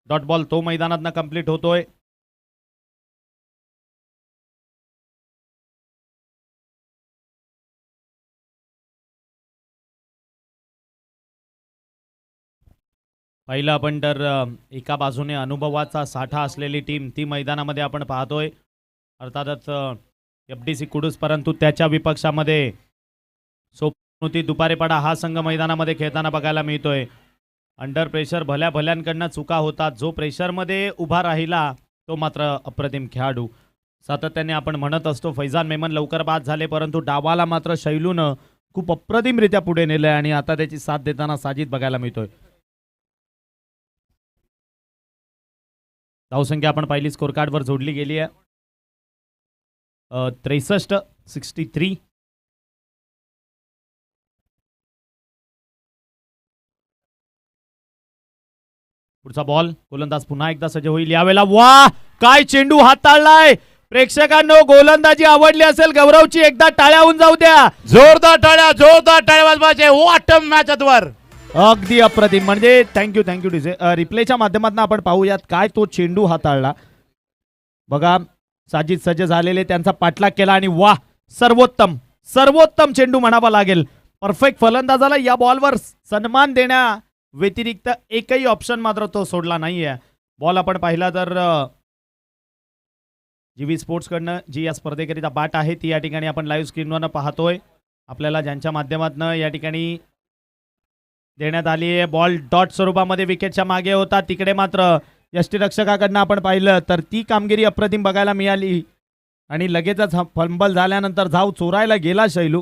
डॉट बॉल तो मैदानातनं कंप्लीट होतोय. पहिला आपण तर एका बाजूने अनुभवाचा साठा असलेली टीम ती मैदानामध्ये आपण पाहतोय. अर्थातच एफडीसी कुडूस परंतु त्याच्या विपक्षामध्ये सोपनुती दुपारेपाडा हा संघ मैदानामध्ये खेळताना बघायला मिळतोय. अंडर प्रेशर भल्या भल्यांकडनं चुका होतात. जो प्रेशरमध्ये उभा राहिला तो मात्र अप्रतिम खेळाडू. सातत्याने आपण म्हणत असतो फैजान मेमन लवकर बाद झाले परंतु डावाला मात्र शैलूनं खूप अप्रतिमरित्या पुढे नेलंय आणि आता त्याची साथ देताना साजिद बघायला मिळतोय. धावसंख्या आपण पाहिली स्कोर कार्डवर जोडली गेली आहे 63 63 पुढचा बॉल, गोलंदाज पुन्हा एकदा सज्ज होईल यावेळेला. वा, काय चेंडू हाताळलाय. प्रेक्षकांनो, गोलंदाजी आवडली असेल गौरवची, एकदा टाळ्या होऊन जाऊ द्या. जोरदार टाळ्या वाजवायचे. व्हॉट अ मॅच अदवर. अगदी अप्रतिम. म्हणजे थँक्यू डीजे. रिप्लेच्या माध्यमातून आपण पाहूयात काय तो चेंडू हाताळला. बघा, साजिद सज्ज झालेले, त्यांचा पाठलाग केला आणि वा, सर्वोत्तम चेंडू म्हणावा लागेल. परफेक्ट. फलंदाजाला या बॉलवर सन्मान देण्या व्यतिरिक्त एकही ऑप्शन मात्र तो सोडला नाहीये. बॉल आपण पाहिला तर जीवी स्पोर्ट्स कडनं जी या स्पर्धेकरिता बाट आहे ती या ठिकाणी आपण लाईव्ह स्क्रीनवर पाहतोय. आपल्याला ज्यांच्या माध्यमातून या ठिकाणी देण्यात आली आहे. बॉल डॉट स्वरूपामध्ये विकेटच्या मागे होता. तिकडे मात्र यष्टीरक्षकाकडनं आपण पाहिलं तर ती कामगिरी अप्रतिम बघायला मिळाली आणि लगेचच फंबल झाल्यानंतर धाव चोरायला गेला शैलू,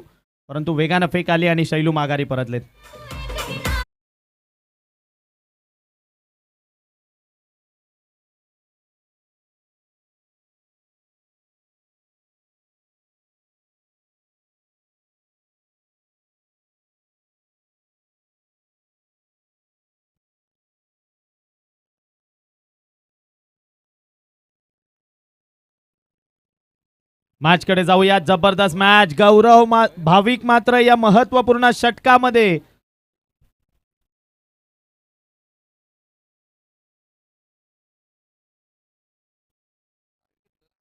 परंतु वेगानं फेक आली आणि शैलू माघारी परतलेत. मॅच कडे जाऊया. जबरदस्त मॅच. भाविक मात्र या महत्वपूर्ण षटकामध्ये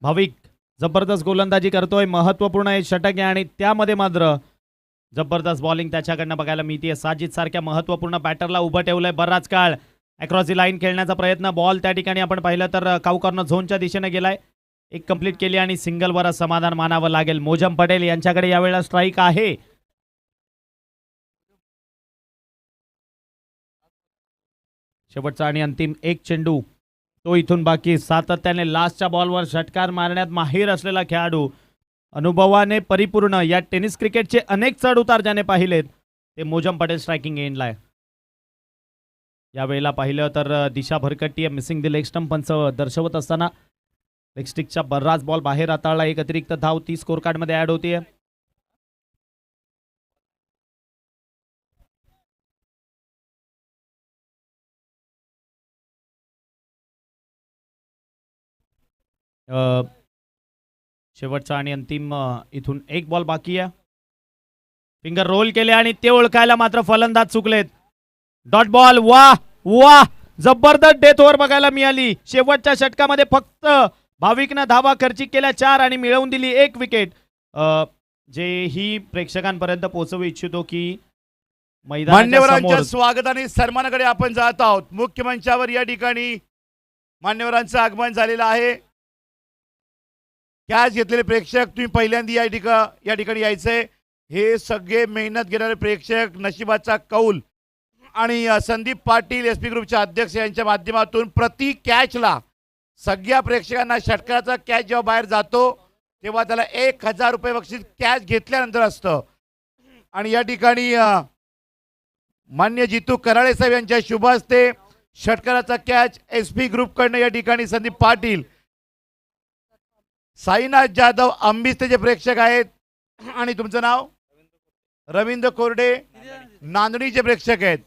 भाविक जबरदस्त गोलंदाजी करतोय. महत्वपूर्ण हे षटक आहे आणि त्यामध्ये मात्र जबरदस्त बॉलिंग त्याच्याकडनं बघायला मिळते. साजिद सारख्या महत्वपूर्ण बॅटरला उभं ठेवलंय बराच काळ. अक्रॉस दी लाईन खेळण्याचा प्रयत्न. बॉल त्या ठिकाणी आपण पाहिलं तर काऊ कॉर्नर झोनच्या दिशेने गेलाय. एक कंप्लीट केली आणि सिंगलवर समाधान मानावं लागेल. मोजम पटेल यांच्याकडे यावेळेला स्ट्राईक आहे. शेवटचा आणि अंतिम एक चेंडू तो इथून बाकी. सातत्याने लास्टच्या बॉलवर षटकार मारण्यात माहीर असलेला खेळाडू, अनुभवाने परिपूर्ण. या टेनिस क्रिकेटचे अनेक चढ उतार ज्याने पाहिलेत ते मोजम पटेल स्ट्रायकिंग एंडला आहे. यावेळेला पाहिलं तर दिशा भरकटी मिसिंग द लेग स्टंप पंच दर्शवत असताना लेगस्टिकच्या बर्राच बॉल बाहेर हाताळला. एक अतिरिक्त धाव ती स्कोर कार्ड मध्ये ऍड होतीये. शेवटचा आणि अंतिम इथून एक बॉल बाकी आहे. फिंगर रोल केले आणि ते ओळखायला मात्र फलंदाज चुकलेत. Dot ball. वा, जबरदस्त डेथ ओव्हर बघायला मिळाली. शेवटच्या षटकामध्ये फक्त भाविकनं धावा खर्चिक केल्या 4 आणि मिळवून दिली 1 विकेट. जे ही प्रेक्षकांपर्यंत पोहोचवू इच्छितो की मान्यवरांच्या स्वागत आणि सन्मानाकडे आपण जात आहोत. मुख्य मंचावर या ठिकाणी मान्यवरांचं आगमन झालेलं आहे. कॅच घेतलेले प्रेक्षक, तुम्ही पहिल्यांदा या ठिकाणी यायचंय. हे सगळे मेहनत घेणारे प्रेक्षक, नशिबाचा कौल आणि संदीप पाटील एसपी ग्रुपचे अध्यक्ष यांच्या माध्यमातून प्रति कॅचला सगळ्या प्रेक्षकांना षटकाचा कॅच जेव्हा बाहेर जातो तेव्हा त्याला 1000 रुपये बक्षीस कॅच घेतल्यानंतर असतं. आणि या ठिकाणी मान्य जितू कराळे साहेब यांच्या शुभ हस्ते षटकाराचा कॅच एसपी ग्रुप कडनं या ठिकाणी संदीप पाटील, साईनाथ जाधव अंबिस्तेचे प्रेक्षक आहेत आणि तुमचं नाव रवींद्र कोरडे नांदणीचे प्रेक्षक आहेत.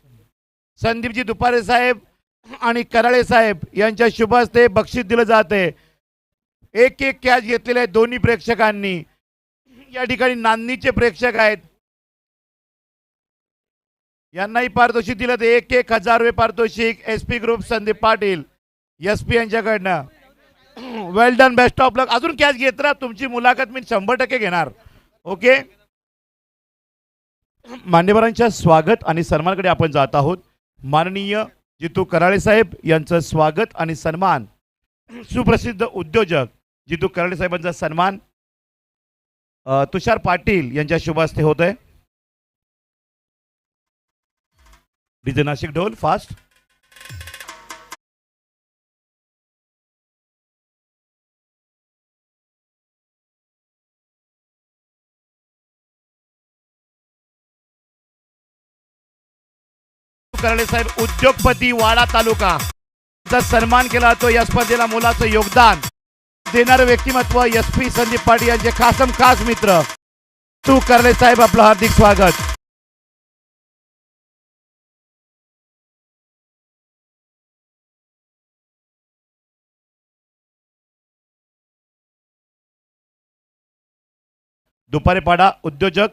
संदीपजी दुपारे साहेब आणि कराळे साहेब यांच्या शुभ हस्ते बक्षीस दिलं जाते. एक कॅच घेतलेले आहेत दोन्ही प्रेक्षकांनी. या ठिकाणी नांदणीचे प्रेक्षक आहेत, यांनाही पारितोषिक दिलं ते 1000 रुपये पारितोषिक SP group Sandeep Patil SP यांच्याकडनं. Well done, best of luck. अजून कॅच घेत राहा, तुमची मुलाखत मी 100% घेणार. ओके. मान्यवरांच्या स्वागत आणि सन्मानाकडे आपण जात आहोत. माननीय जितू कराळे साहेब यांचं स्वागत आणि सन्मान. सुप्रसिद्ध उद्योजक जितू कराळे साहेबांचा सन्मान तुषार पाटील यांच्या शुभ हस्ते होत आहे. डीजे नाशिक ढोल फास्ट. कराळे साहेब उद्योगपती वाडा तालुका चा सन्मान केला जातो. या स्पर्धेला मुलाचं योगदान देणारे व्यक्तिमत्व एसपी संदीप पाटील यांचे खास मित्र तू कराळे साहेब, आपलं हार्दिक स्वागत. दुपारेपाडा उद्योजक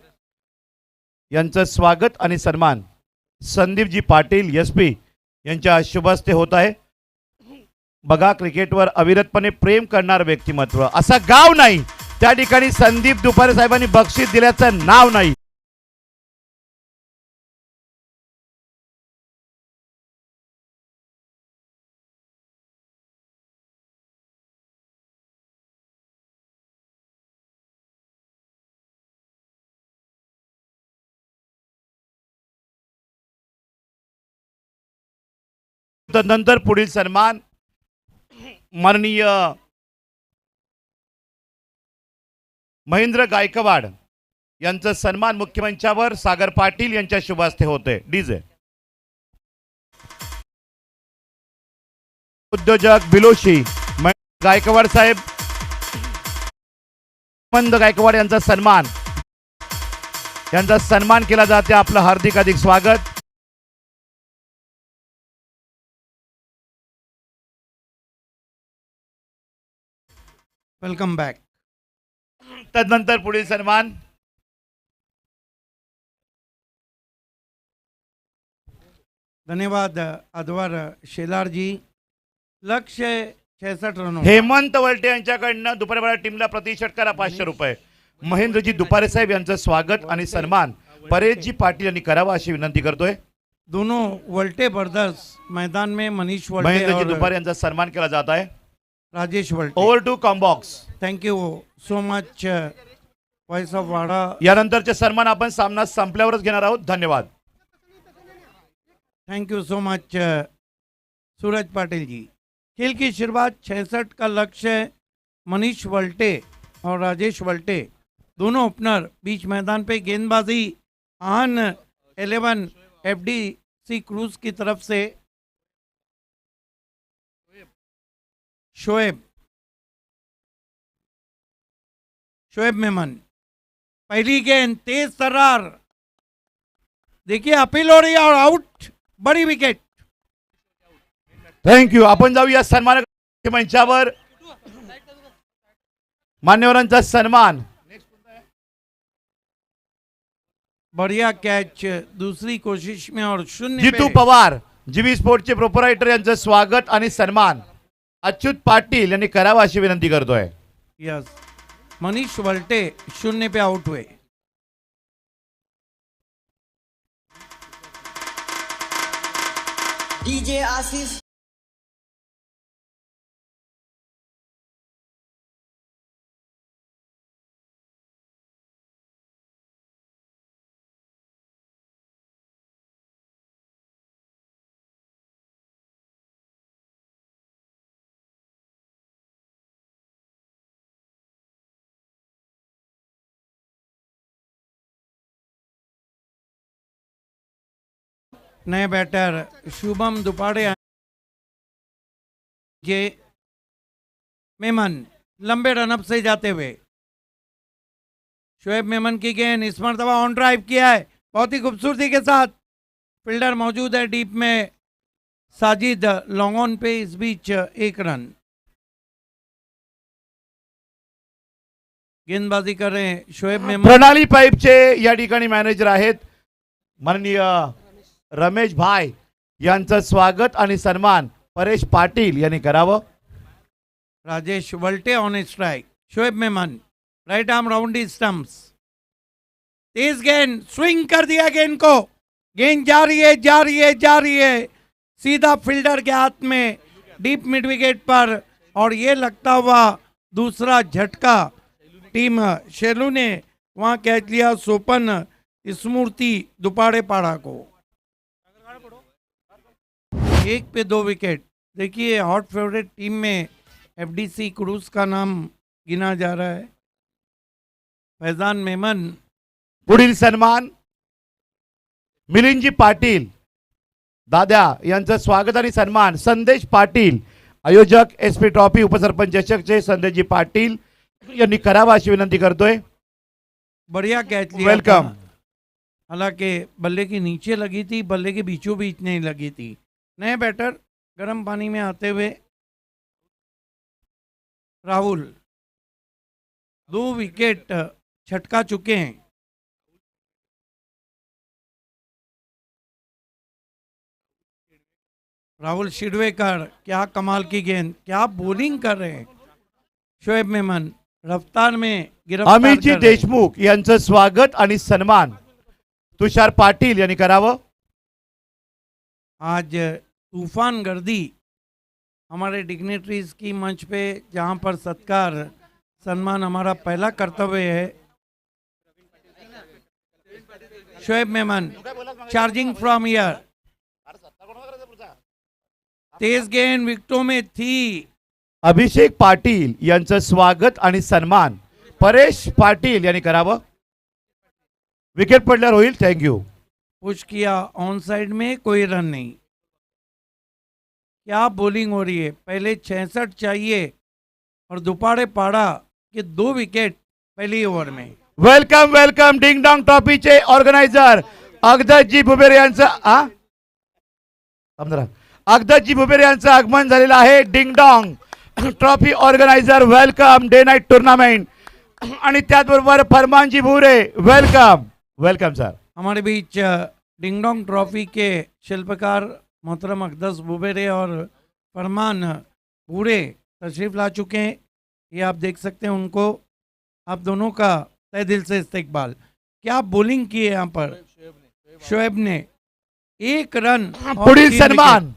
यांचं स्वागत आणि सन्मान संदीपजी पाटील एसपी यांच्या शुभ हस्ते होत आहे. बघा, क्रिकेटवर अविरतपणे प्रेम करणार व्यक्तिमत्व असं गाव नाही त्या ठिकाणी संदीप दुपारे साहेबांनी बक्षीस दिल्याचं नाव नाही. नंतर पुढील सन्मान माननीय महेंद्र गायकवाड यांचा सन्मान मुख्यमंचावर सागर पाटील यांच्या शुभ हस्ते होते. डीजे उद्योजक बिलोशी गायकवाड साहेब, मंद गायकवाड यांचा सन्मान केला जाते. आपलं हार्दिक अधिक स्वागत. Welcome back. तदनंतर पुढील सन्मान धन्यवाद अदवर शेलार जी. लक्ष्य 66 रनों. हेमंत वलटे यांच्याकडनं दुपारवेळा टीमला प्रति षटकारा 500 रुपये. महेंद्रजी दुपारे साहेब यांचं स्वागत आणि सन्मान परेशजी पाटील यांनी करावा अशी विनंती करतोय. दोनों वल्टे ब्रदर्स मैदान में मनीष वल्टे महेंद्रजी और दुपारे यांचा सन्मान केला जात आहे. Rajesh Walte. Over to com box. Thank you so much voice of Wada. यानंतरचे सन्मान आपण सामना संपल्यावरच घेणार आहोत. धन्यवाद. Thank you so much Suraj Patil ji. खेल की शुरुआत 66 का लक्ष्य मनीष वल्टे और राजेश वल्टे दोनों ओपनर बीच मैदान पे गेंदबाजी आन 11 एफडीसी क्रूज की तरफ से शोएब मेमन. पहली गेंद तेज तर्रार. देखिए अपील हो रही है और आउट. बड़ी विकेट. थँक्यू. आपण जाऊया सन्मान मंचावर. मान्यवरांचा सन्मान. बढ़िया कैच दूसरी कोशिश में और शून्य जितू पे. पवार जीवी स्पोर्टचे प्रोपरायटर यांचं स्वागत आणि सन्मान अच्युत पाटील यांनी करावा अशी विनंती करतोय. यस. मनीष वल्टे शून्य पे आउट हुए. डीजे आशीष. नए बैटर शुभम दुपाड़े जे मेमन लंबे रनअप से जाते हुए. शोएब मेमन की गेंद इस मरतबा ऑन ड्राइव किया है बहुत ही खूबसूरती के साथ. फील्डर मौजूद है डीप में Sajid long on pay. Is beach एक रन. गेंदबाजी कर रहे हैं शोएब मेमन. प्रणाली पाईपचे या ठिकाणी मॅनेजर आहेत माननीय रमेश भाई यांचं स्वागत आणि सन्मान परेश पाटील यांनी करावं. Rajesh Walte on strike. Shoaib Memon right arm राउंडी stumps. तेज गेंद स्विंग कर दिया गेंद को. गेंद जा रही है सीधा फील्डर के हाथ में डीप मिड विकेट पर. और ये लगता हुआ दूसरा झटका टीम शेलू ने वहां कैच लिया सोपन स्मृति दुपाड़े पाड़ा को. 1 पे 2 विकेट. देखिए हॉट फेवरेट टीम में एफडीसी क्रूज का नाम गिना जा रहा है. फैजान मेमन. पुढील सन्मान मिलिंदजी पाटील दादा यांचं स्वागत आणि सन्मान संदेश पाटील आयोजक एसपी ट्रॉफी उपसरपंच चषकचे संदेशजी पाटील यांनी करावा अशी विनंती करतोय. बढ़िया कैच लिया. वेलकम. हालांकि बल्ले के नीचे लगी थी, बल्ले के बीचों बीच नहीं लगी थी. नए बैटर गर्म पानी में आते हुए राहुल. 2 विकेट छटका चुके हैं। राहुल शिडवेकर, क्या कमाल की गेंद, क्या बॉलिंग कर रहे हैं शोएब मेमन, रफ्तार में गिरफ्तार अमितजी कर रहे हैं। देशमुख यांचं स्वागत आणि सन्मान तुषार पाटील यांनी करावं. आज तूफान गर्दी हमारे डिग्नेटरीज की मंच पे, जहां पर सत्कार सम्मान हमारा पहला कर्तव्य है। Shoaib Memon charging from here, तेज गेंद विकेटों में थी। अभिषेक पाटील यांचं स्वागत आणि सन्मान परेश पाटील यांनी करावं. विकेट पडल्यावर होईल. थँक्यू. पुश किया ऑन साइड में, कोई रन नहीं। क्या बॉलिंग हो रही है, पहले 66 चाहिए और दुपारे पाड़ा कि 2 विकेट पहली ओवर में। वेलकम वेलकम डिंग डॉंग ट्रॉफीचे ऑर्गनायझर अगदतजी भुबेरे यांचं अगदतजी भुबेरे यांचं आगमन झालेलं आहे. Ding dong trophy organiser welcome day night tournament. आणि त्याचबरोबर फरमानजी भुरे वेलकम. Welcome sir. हमारे बीच डिंगडोंग ट्रॉफी के शिल्पकार मोहतरम अकदस बुबेरे और फरमान बूढ़े तशरीफ ला चुके हैं। ये आप देख सकते हैं उनको। आप दोनों का तहे दिल से इस्तकबाल। क्या बॉलिंग की है यहाँ पर शोएब ने, 1 रन और पुढील 3 सन्मान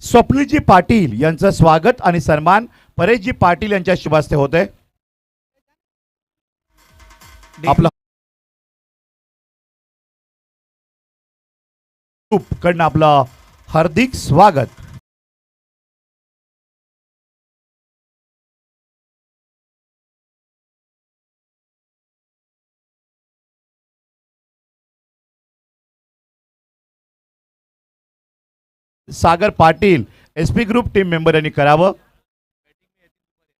स्वप्नीलजी पाटील यांचं स्वागत आणि सन्मान परेशजी पाटील यांच्या शुभ हस्ते होते. विकेट। आपला कडनं आपलं हार्दिक स्वागत. Sagar Patil SP group team member यांनी करावं.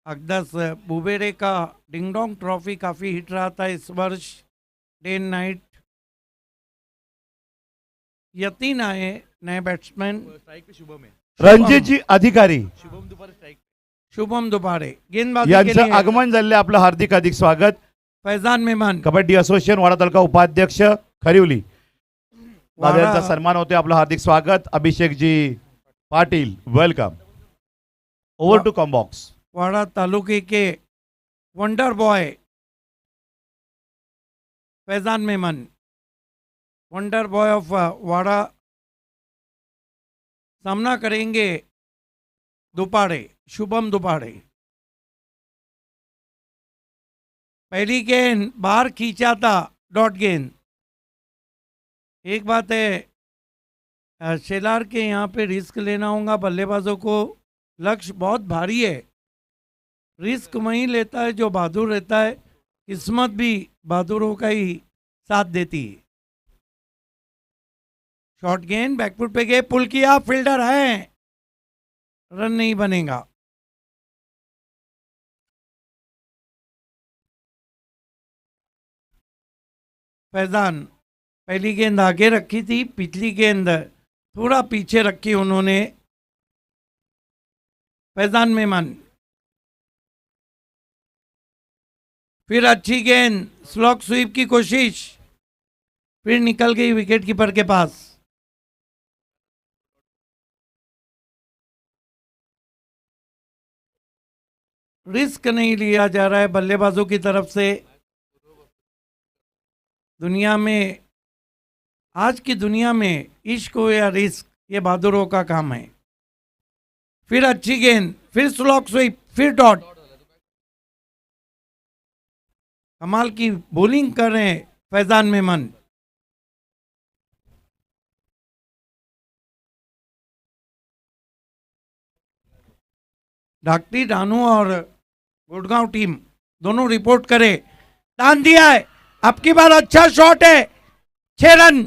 अकदस बुबेरे का डिंगडोंग ट्रॉफी काफ़ी हिट रहा था इस वर्ष, डे एंड नाइट। यतीन आए नए बैट्समैन, रणजितजी अधिकारी शुभम दुपारे गेंदबाजी के यांचं लिए। आगमन झालेलं आपलं हार्दिक अधिक स्वागत. फैजान मेमन, कबड्डी असोसिएशन वाडा तालुका उपाध्यक्ष खरिवली दादा यांचा वाडा- सन्मान होते. आपलं हार्दिक स्वागत. अभिषेकजी पाटील वेलकम. ओव्हर टू कॉम्बॉक्स. वाड़ा तालुके के wonder boy Faizan Memon, wonder boy of Wada, सामना करेंगे दुपारे, शुभम दुपारे। पहली गेंद बाहर खींचा था, डॉट गेंद। एक बात है, शेलार के यहाँ पे रिस्क लेना होगा बल्लेबाजों को। लक्ष्य बहुत भारी है, रिस्क वहीं लेता है जो बहादुर रहता है। किस्मत भी बहादुरों का ही साथ देती है। शॉर्ट गेंद बैकफुट पे गए, पुल किया, फील्डर है, रन नहीं बनेगा। फैजान पहली गेंद आगे रखी थी, पिछली गेंद थोड़ा पीछे रखी उन्होंने। फैजान मेमन, फिर अच्छी गेंद, स्लॉक स्वीप की कोशिश, फिर निकल गई विकेट कीपर के पास। रिस्क नहीं लिया जा रहा है बल्लेबाजों की तरफ से। दुनिया में, आज की दुनिया में इश्क हो या रिस्क, ये बहादुरों का काम है। फिर अच्छी गेंद, फिर स्लॉक स्वीप, फिर डॉट। कमाल की बॉलिंग कर रहे हैं फैजान मेमन। डाक्टी डानू और गुड़गांव टीम दोनों रिपोर्ट करे। दान दिया है, अब की बार अच्छा शॉट है, 6 रन।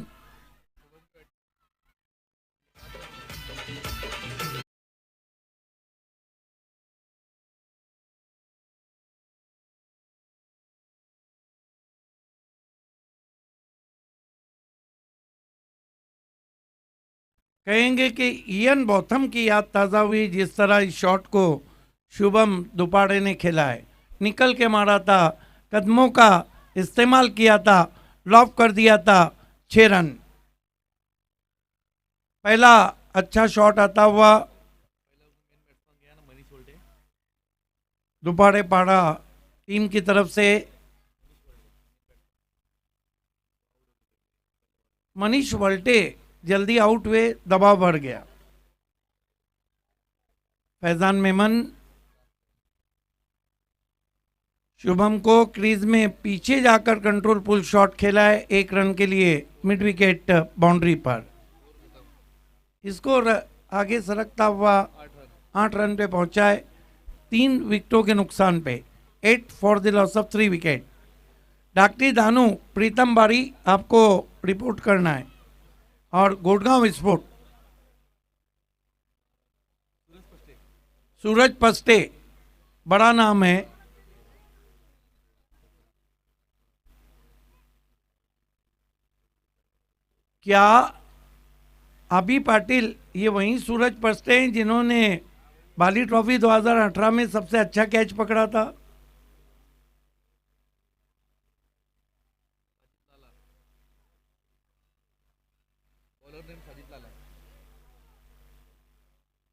कहेंगे कि इयन बॉथम की याद ताज़ा हुई, जिस तरह इस शॉट को शुभम दुपाड़े ने खेला है। निकल के मारा था, कदमों का इस्तेमाल किया था, लॉफ कर दिया था 6 रन। पहला अच्छा शॉट आता हुआ दुपारे पाड़ा टीम की तरफ से। मनीष वल्टे जल्दी आउट हुए, दबाव बढ़ गया। फैजान मेमन शुभम को क्रीज में पीछे जाकर कंट्रोल पुल शॉट खेला है 1 रन के लिए मिड विकेट बाउंड्री पर। इसको आगे सरकता हुआ 8 रन पे पहुंचा है 3 विकेटों के नुकसान पे, 8 for the loss of 3 wicket. Doctor Danu Pritam बारी आपको रिपोर्ट करना है। और गुड़गांव विस्फोट सूरज पस्टे, बड़ा नाम है। क्या अभी पाटिल ये वही सूरज पस्टे हैं जिन्होंने बाली ट्रॉफी 2018 में सबसे अच्छा कैच पकड़ा था?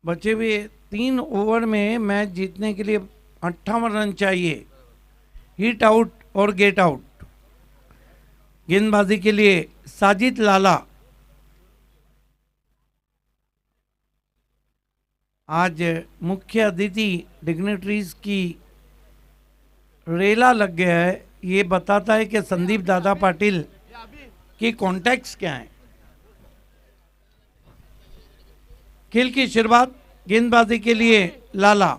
बचे हुए 3 ओवर में मैच जीतने के लिए 58 रन चाहिए। हिट आउट और गेट आउट। गेंदबाजी के लिए साजिद लाला। आज मुख्य अतिथि डिग्नेटरीज की रेला लग गया है। ये बताता है कि संदीप दादा पाटिल की कॉन्टैक्ट्स क्या हैं। खेल की शुरुआत गेंदबाजी के लिए लाला,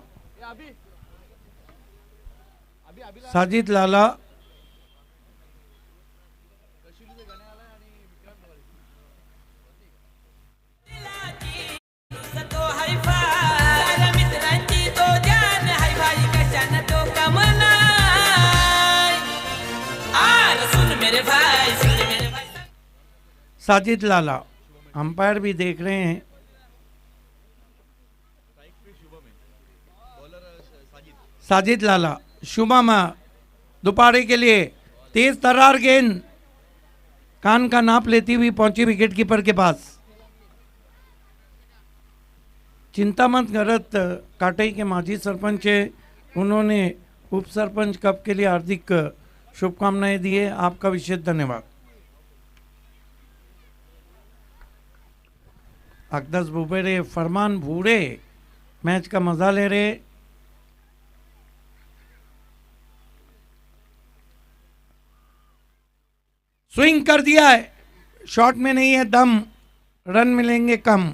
साजिद लाला। साजिद लाला अंपायर भी देख रहे हैं। साजिद लाला शुभम दोपहर के लिए तेज तर्रार गेंद कान का नाप लेती हुई पहुंची विकेट कीपर के पास। चिंता मत करत काटई के माजी सरपंच है, उन्होंने उप सरपंच कप के लिए हार्दिक शुभकामनाएं दी है। आपका विशेष धन्यवाद। अकदस बुबेरे फरमान भूरे मैच का मजा ले रहे। स्विंग कर दिया है, शॉट में नहीं है दम, रन मिलेंगे कम।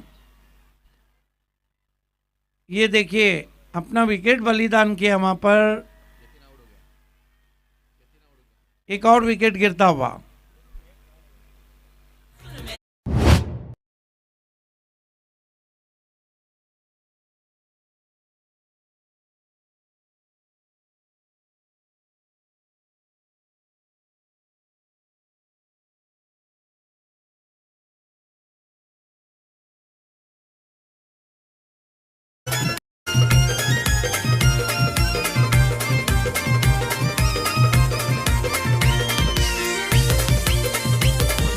ये देखिए अपना विकेट बलिदान किया वहां पर, एक और विकेट गिरता हुआ।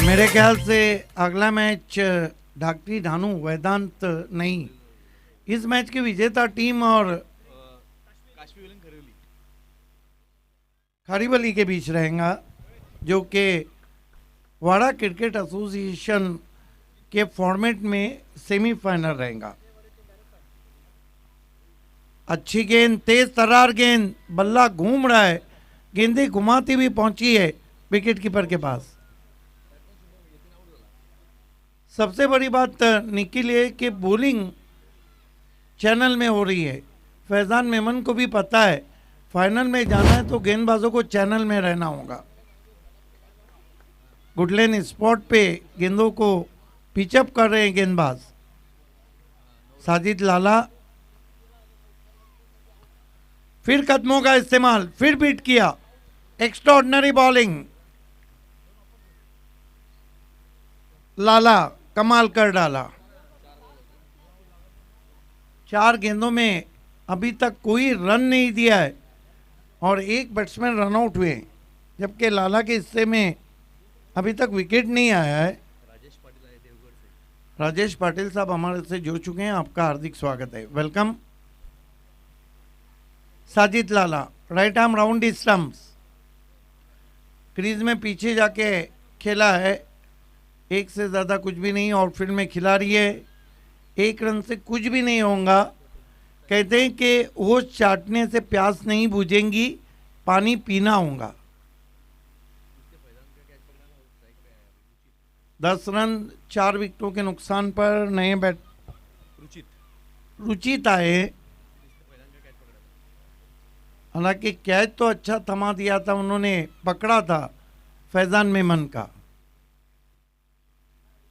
मेरे ख्याल से अगला मैच ढाकटी धानू वेदांत नहीं, इस मैच की विजेता टीम और खरीबली के बीच रहेगा, जो कि वाड़ा क्रिकेट एसोसिएशन के फॉर्मेट में सेमीफाइनल रहेगा। अच्छी गेंद, तेज तर्रार गेंद, बल्ला घूम रहा है, गेंदें घुमाती हुई पहुंची है विकेट कीपर के पास। सबसे बड़ी बात निकली है कि बॉलिंग चैनल में हो रही है। फैजान मेमन को भी पता है फाइनल में जाना है तो गेंदबाजों को चैनल में रहना होगा। गुडलैंड स्पॉट पे गेंदों को पिचअप कर रहे हैं गेंदबाज। साजिद लाला फिर कदमों का इस्तेमाल, फिर बीट किया, एक्स्ट्राऑर्डिनरी बॉलिंग। लाला कमाल कर डाला। 4 गेंदों में अभी तक कोई रन नहीं दिया है और एक बैट्समैन रन आउट हुए। जबकि लाला के हिस्से में अभी तक विकेट नहीं आया है। राजेश पाटिल साहब हमारे से जुड़ चुके हैं, आपका हार्दिक स्वागत है, वेलकम। साजिद लाला, राइट आर्म राउंड दी स्टंप्स, क्रीज में पीछे जाके खेला है, एक से ज़्यादा कुछ भी नहीं, आउटफील्ड में खिलाड़ी है, 1 रन से कुछ भी नहीं होगा। कहते हैं कि ओस चाटने से प्यास नहीं बुझेंगी, पानी पीना होगा। 10 रन 4 विकेटों के नुकसान पर नए बैट रुचित आए। हालांकि कैच तो अच्छा थमा दिया था उन्होंने, पकड़ा था फैजान मेमन का।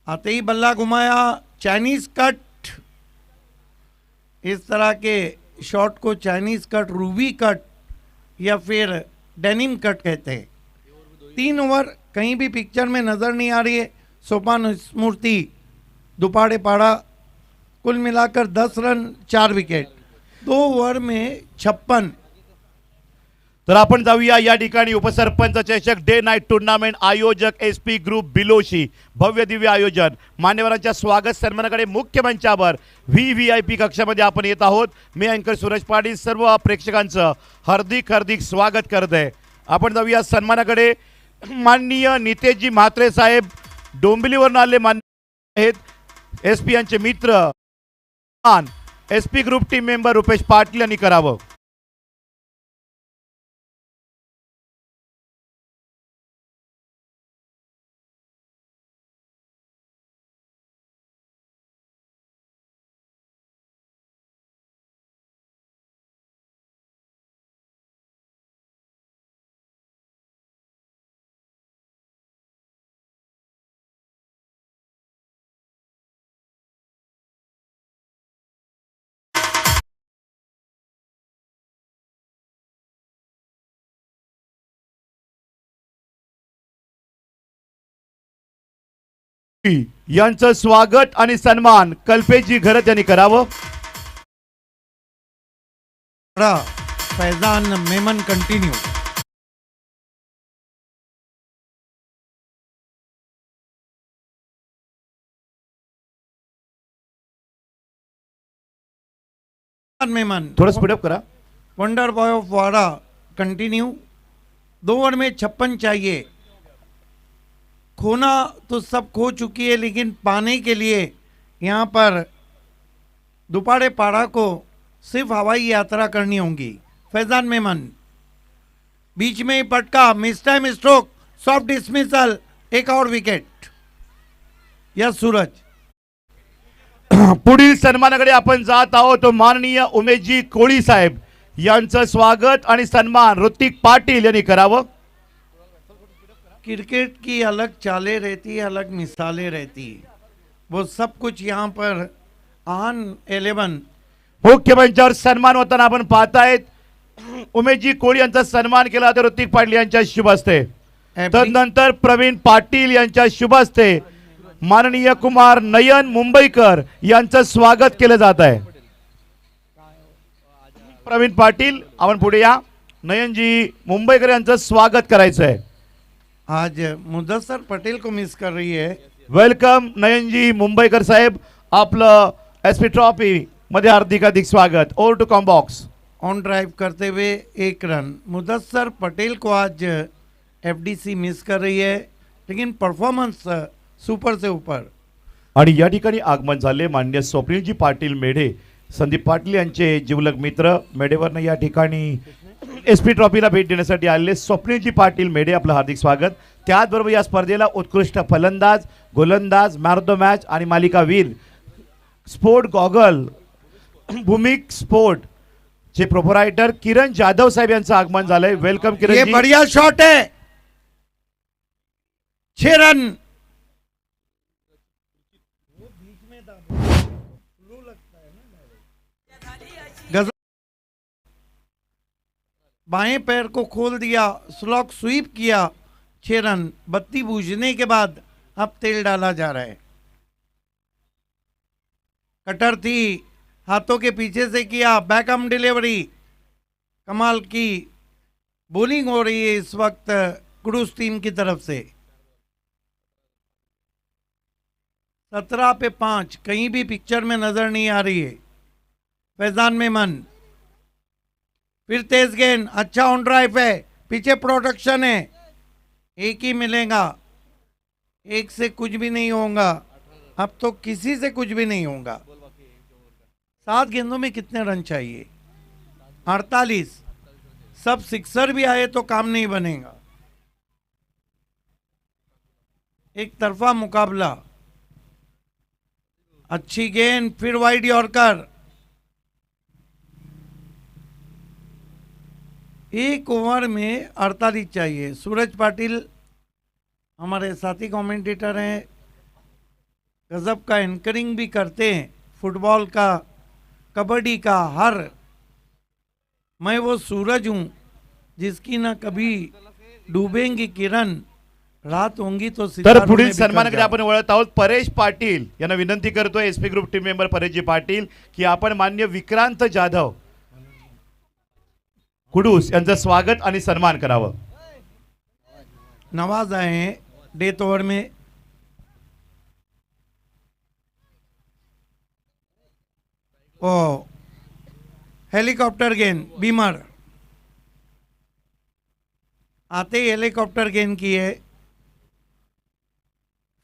आते ही बल्ला घुमाया, चाइनीज कट, इस तरह के शॉट को चाइनीज कट, रूबी कट या फिर डेनिम कट कहते हैं। 3 ओवर कहीं भी पिक्चर में नजर नहीं आ रही है। सोपान स्मृति दुपाड़े पाड़ा, कुल मिलाकर 10 रन 4 विकेट, 2 ओवर में 56। तर आपण जाऊया या ठिकाणी उपसरपंच चषक डे नाईट टुर्नामेंट आयोजक एसपी ग्रुप बिलोशी भव्य दिव्य आयोजन मान्यवरांच्या स्वागत सन्मानाकडे मुख्य मंचावर व्हीव्हीआयपी कक्षामध्ये आपण येत आहोत। मी अँकर सूरज पाटील सर्व प्रेक्षकांचं हार्दिक हार्दिक स्वागत करत आहे। आपण जाऊया सन्मानाकडे। माननीय नितेशजी म्हात्रे साहेब डोंबिवलीवरून आले मान्य आहेत। एसपी यांचे मित्र SP group team member Rupesh Patil यांनी करावं। यांचं स्वागत आणि सन्मान कल्पेशजी घरत यांनी करावं। फैजान मेमन कंटिन्यू। मेमन थोड़ा स्पीड अप करा। Wonder boy of Wada continue. 2 over में 56 चाहिए। खोना तो सब खो चुकी है, लेकिन पाने के लिए यहाँ पर दुपाड़े पाड़ा को सिर्फ हवाई यात्रा करनी होगी। फैजान मेमन बीच में ही पटका, miss time stroke, soft dismissal, 1 और विकेट। यस सूरज। पुढील सन्मानाकडे आपण जात आहोत। तो माननीय उमेशजी कोळी साहेब यांचं स्वागत आणि सन्मान ऋतिक पाटील यांनी करावं। क्रिकेट की अलग चालें रहती है, अलग मिसालें रहती है, वो सब कुछ यहाँ पर आन 11 मुख्य मंचावर सन्मान होताना आपण पाहतायत। उमेशजी कोळी यांचा सन्मान केला तर ऋतिक पाटील यांच्या शुभ हस्ते, तदनंतर प्रवीण पाटील यांच्या शुभ हस्ते माननीय कुमार नयन मुंबईकर यांचं स्वागत केलं जात आहे। प्रवीण पाटील आपण पुढे या। नयनजी मुंबईकर यांचं स्वागत करायचं आहे। आज मुदस्सर पटेल को मिस कर रही है। वेलकम नयनजी मुंबईकर साहेब, आपलं एसपी ट्रॉफी मध्ये हार्दिक स्वागत। Over to comm box. On drive करते हुए 1 रन। मुदस्सर पटेल को आज एफडीसी मिस कर रही है, लेकिन परफॉर्मेंस सुपर से ऊपर। आणि या ठिकाणी आगमन झाले माननीय स्वप्नीलजी पाटील मेढे, संदीप पाटील यांचे जिवलग मित्र। मेढेवरनं या ठिकाणी एसपी ट्रॉफीला भेट देण्यासाठी आलेले स्वप्नीलजी पाटील मेढे, आपलं हार्दिक स्वागत। त्याचबरोबर या स्पर्धेला उत्कृष्ट फलंदाज, गोलंदाज, मॅन ऑफ द मॅच आणि मालिकावीर स्पोर्ट गॉगल भूमिक स्पोर्ट चे प्रोप्रायटर किरण जाधव साहेब यांचं आगमन झालंय। वेलकम किरण ये जी। बढ़िया शॉट है, 6 रन। बाएं पैर को खोल दिया, स्लॉक स्वीप किया, 6 रन। बत्ती बूझने के बाद अब तेल डाला जा रहा है। कटर थी, हाथों के पीछे से किया, बैकअम डिलीवरी, कमाल की बॉलिंग हो रही है इस वक्त क्रूज टीम की तरफ से। 17 पे 5, कहीं भी पिक्चर में नजर नहीं आ रही है। फैजान मेमन, फिर तेज गेंद, अच्छा ऑन ड्राइव है, पीछे प्रोटेक्शन है, एक ही मिलेगा, एक से कुछ भी नहीं होगा। अब तो किसी से कुछ भी नहीं होगा। 7 गेंदों में कितने रन चाहिए? 48। सब सिक्सर भी आए तो काम नहीं बनेगा। एक तरफा मुकाबला, अच्छी गेंद, फिर वाइड यॉर्कर। एक ओवर में 48 चाहिए। सूरज पाटिल हमारे साथी कमेंटेटर हैं, गजब का एंकरिंग भी करते हैं, फुटबॉल का, कबड्डी का, हर। मैं वो सूरज हूँ जिसकी ना कभी डूबेंगी किरण, रात होंगी तो तर सितारों पुढील में बिखर सन्मानाकडे जाओ। आपण वळत आहोत. परेश पाटील यांना विनंती करतोय, एसपी ग्रुप टीम मेंबर परेशजी पाटील, की आपण मान्य विक्रांत जाधव कुडूस यांचं स्वागत आणि सन्मान करावं. नवाज आए हैं डेथ ओवर में। ओ हेलीकॉप्टर गेंद, बीमर आते ही हेलीकॉप्टर गेंद की है।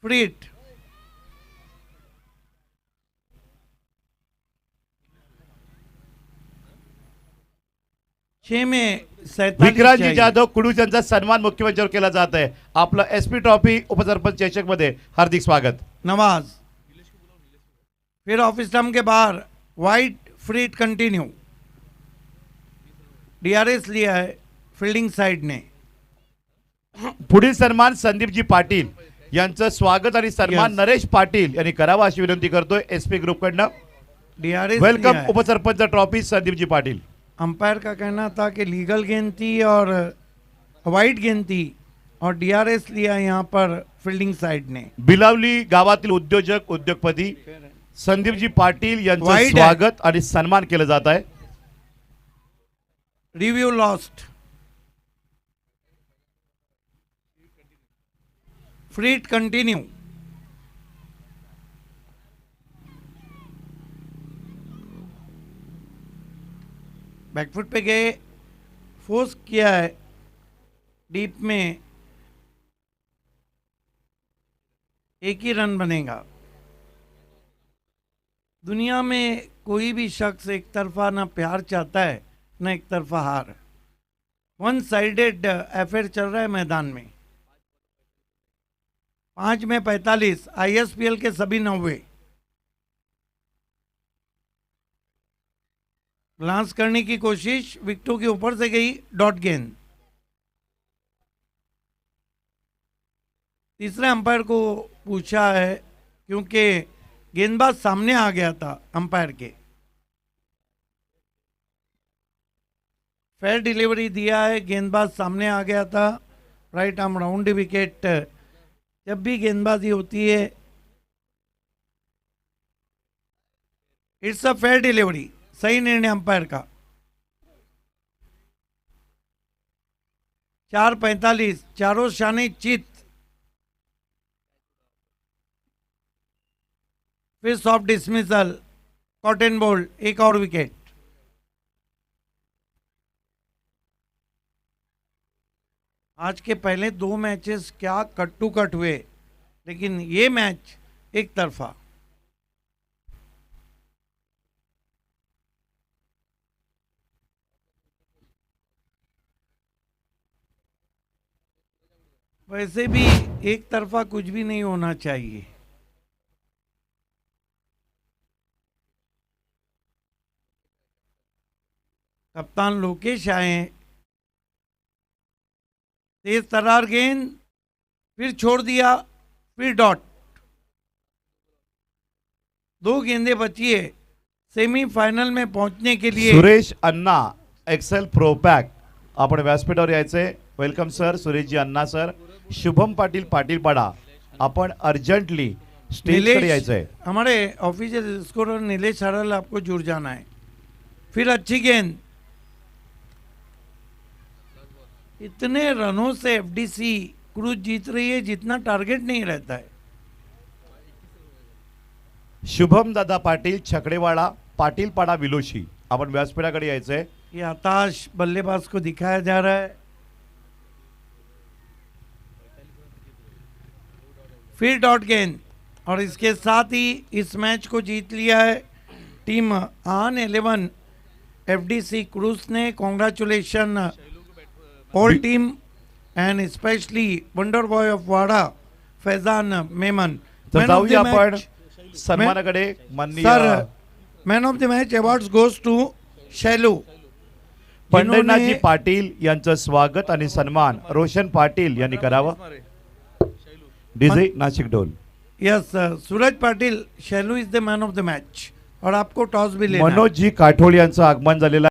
फ्रीट, छह में 47 विक्रांतजी चाहिए। जाधव कुडूस यांचा सन्मान मुख्यमंत्र्यावर केला जात आहे. आपलं एसपी ट्रॉफी उपसरपंच चषक मध्ये हार्दिक स्वागत. नवाज, फिर ऑफिस स्टंप के बाहर वाइड, फ्रीट कंटिन्यू। डीआरएस लिया है फील्डिंग साइड ने। पुढील सन्मान संदीपजी पाटील यांचं स्वागत आणि सन्मान Yes. नरेश पाटील यांनी करावा अशी विनंती करतोय एसपी ग्रुप कडनं. डीआरएस वेलकम उपसरपंच ट्रॉफी संदीपजी पाटील. अंपायर का कहना था कि लीगल गेंद थी और वाइड गेंद थी, और डीआरएस लिया यहाँ पर फील्डिंग साइड ने। बिलावली गावातील उद्योजक उद्योगपती संदीपजी पाटील यांचं Wide आहे. स्वागत आणि सन्मान केलं जात आहे. रिव्यू लॉस्ट, फ्रीट कंटिन्यू। बैकफुट पे गए, फोर्स किया है डीप में, एक ही रन बनेगा। दुनिया में कोई भी शख्स एक तरफा ना प्यार चाहता है ना एक तरफा हार। वन साइडेड अफेयर चल रहा है मैदान में। 5 में 45, आईएसपीएल के सभी 90। ग्लांस करने की कोशिश, विकेटों के ऊपर से गई, डॉट गेंद। तीसरे अंपायर को पूछा है क्योंकि गेंदबाज सामने आ गया था अंपायर के। फेयर डिलीवरी दिया है, गेंदबाज सामने आ गया था। Right arm round wicket. जब भी गेंदबाजी होती है इट्स अ फेयर डिलीवरी, सही निर्णय अंपायर का। 4:45, चारों शाने चित। फिर सॉफ्ट डिसमिसल, कॉटन बोल्ड, एक और विकेट। आज के पहले 2 मैचेस क्या कट टू कट हुए, लेकिन ये मैच एक तरफा। वैसे भी एक तरफा कुछ भी नहीं होना चाहिए। कप्तान लोकेश आए, तेज तरार गेंद, फिर छोड़ दिया, फिर डॉट। 2 गेंदें बची है सेमीफाइनल में पहुंचने के लिए। सुरेश अण्णा एक्सेल प्रो पॅक आपण व्यासपीठावर यायचंय. वेलकम सर, सुरेशजी अण्णा सर. शुभम पाटील पाटीलपाडा आपण अर्जंटली स्टेज कडे यायचंय. हमारे ऑफिशियल स्कोरर नीलेश हरल आपको जुड़ जाना है। फिर अच्छी गेंद, इतने रनों से एफडीसी क्रूज जीत रही है जितना टारगेट नहीं रहता है। शुभम दादा पाटील छकडेवाडा पाटील पाडा विलोशी. आपण व्यासपीठाकडे यायचंय. ये हताश बल्लेबाज को दिखाया जा रहा है। फिर डॉट गेंद और इसके साथ ही इस मैच को जीत लिया है टीम आन 11 एफडीसी क्रूज ने. Congratulation all team and specially wonder boy of Wada Faizan Memon. तर जाऊया आपण सन्मानाकडे. सर माननीय man of the match awards goes to Shailu. पंढरीनाथजी पाटील यांचं स्वागत आणि सन्मान रोशन पाटील यांनी करावं. डीजे नाशिक ढोल. Yes Suraj Patil Shailu is the man of the match और आपको टॉस भी लेना है. मनोज जी काठोळ यांचं आगमन झालेलं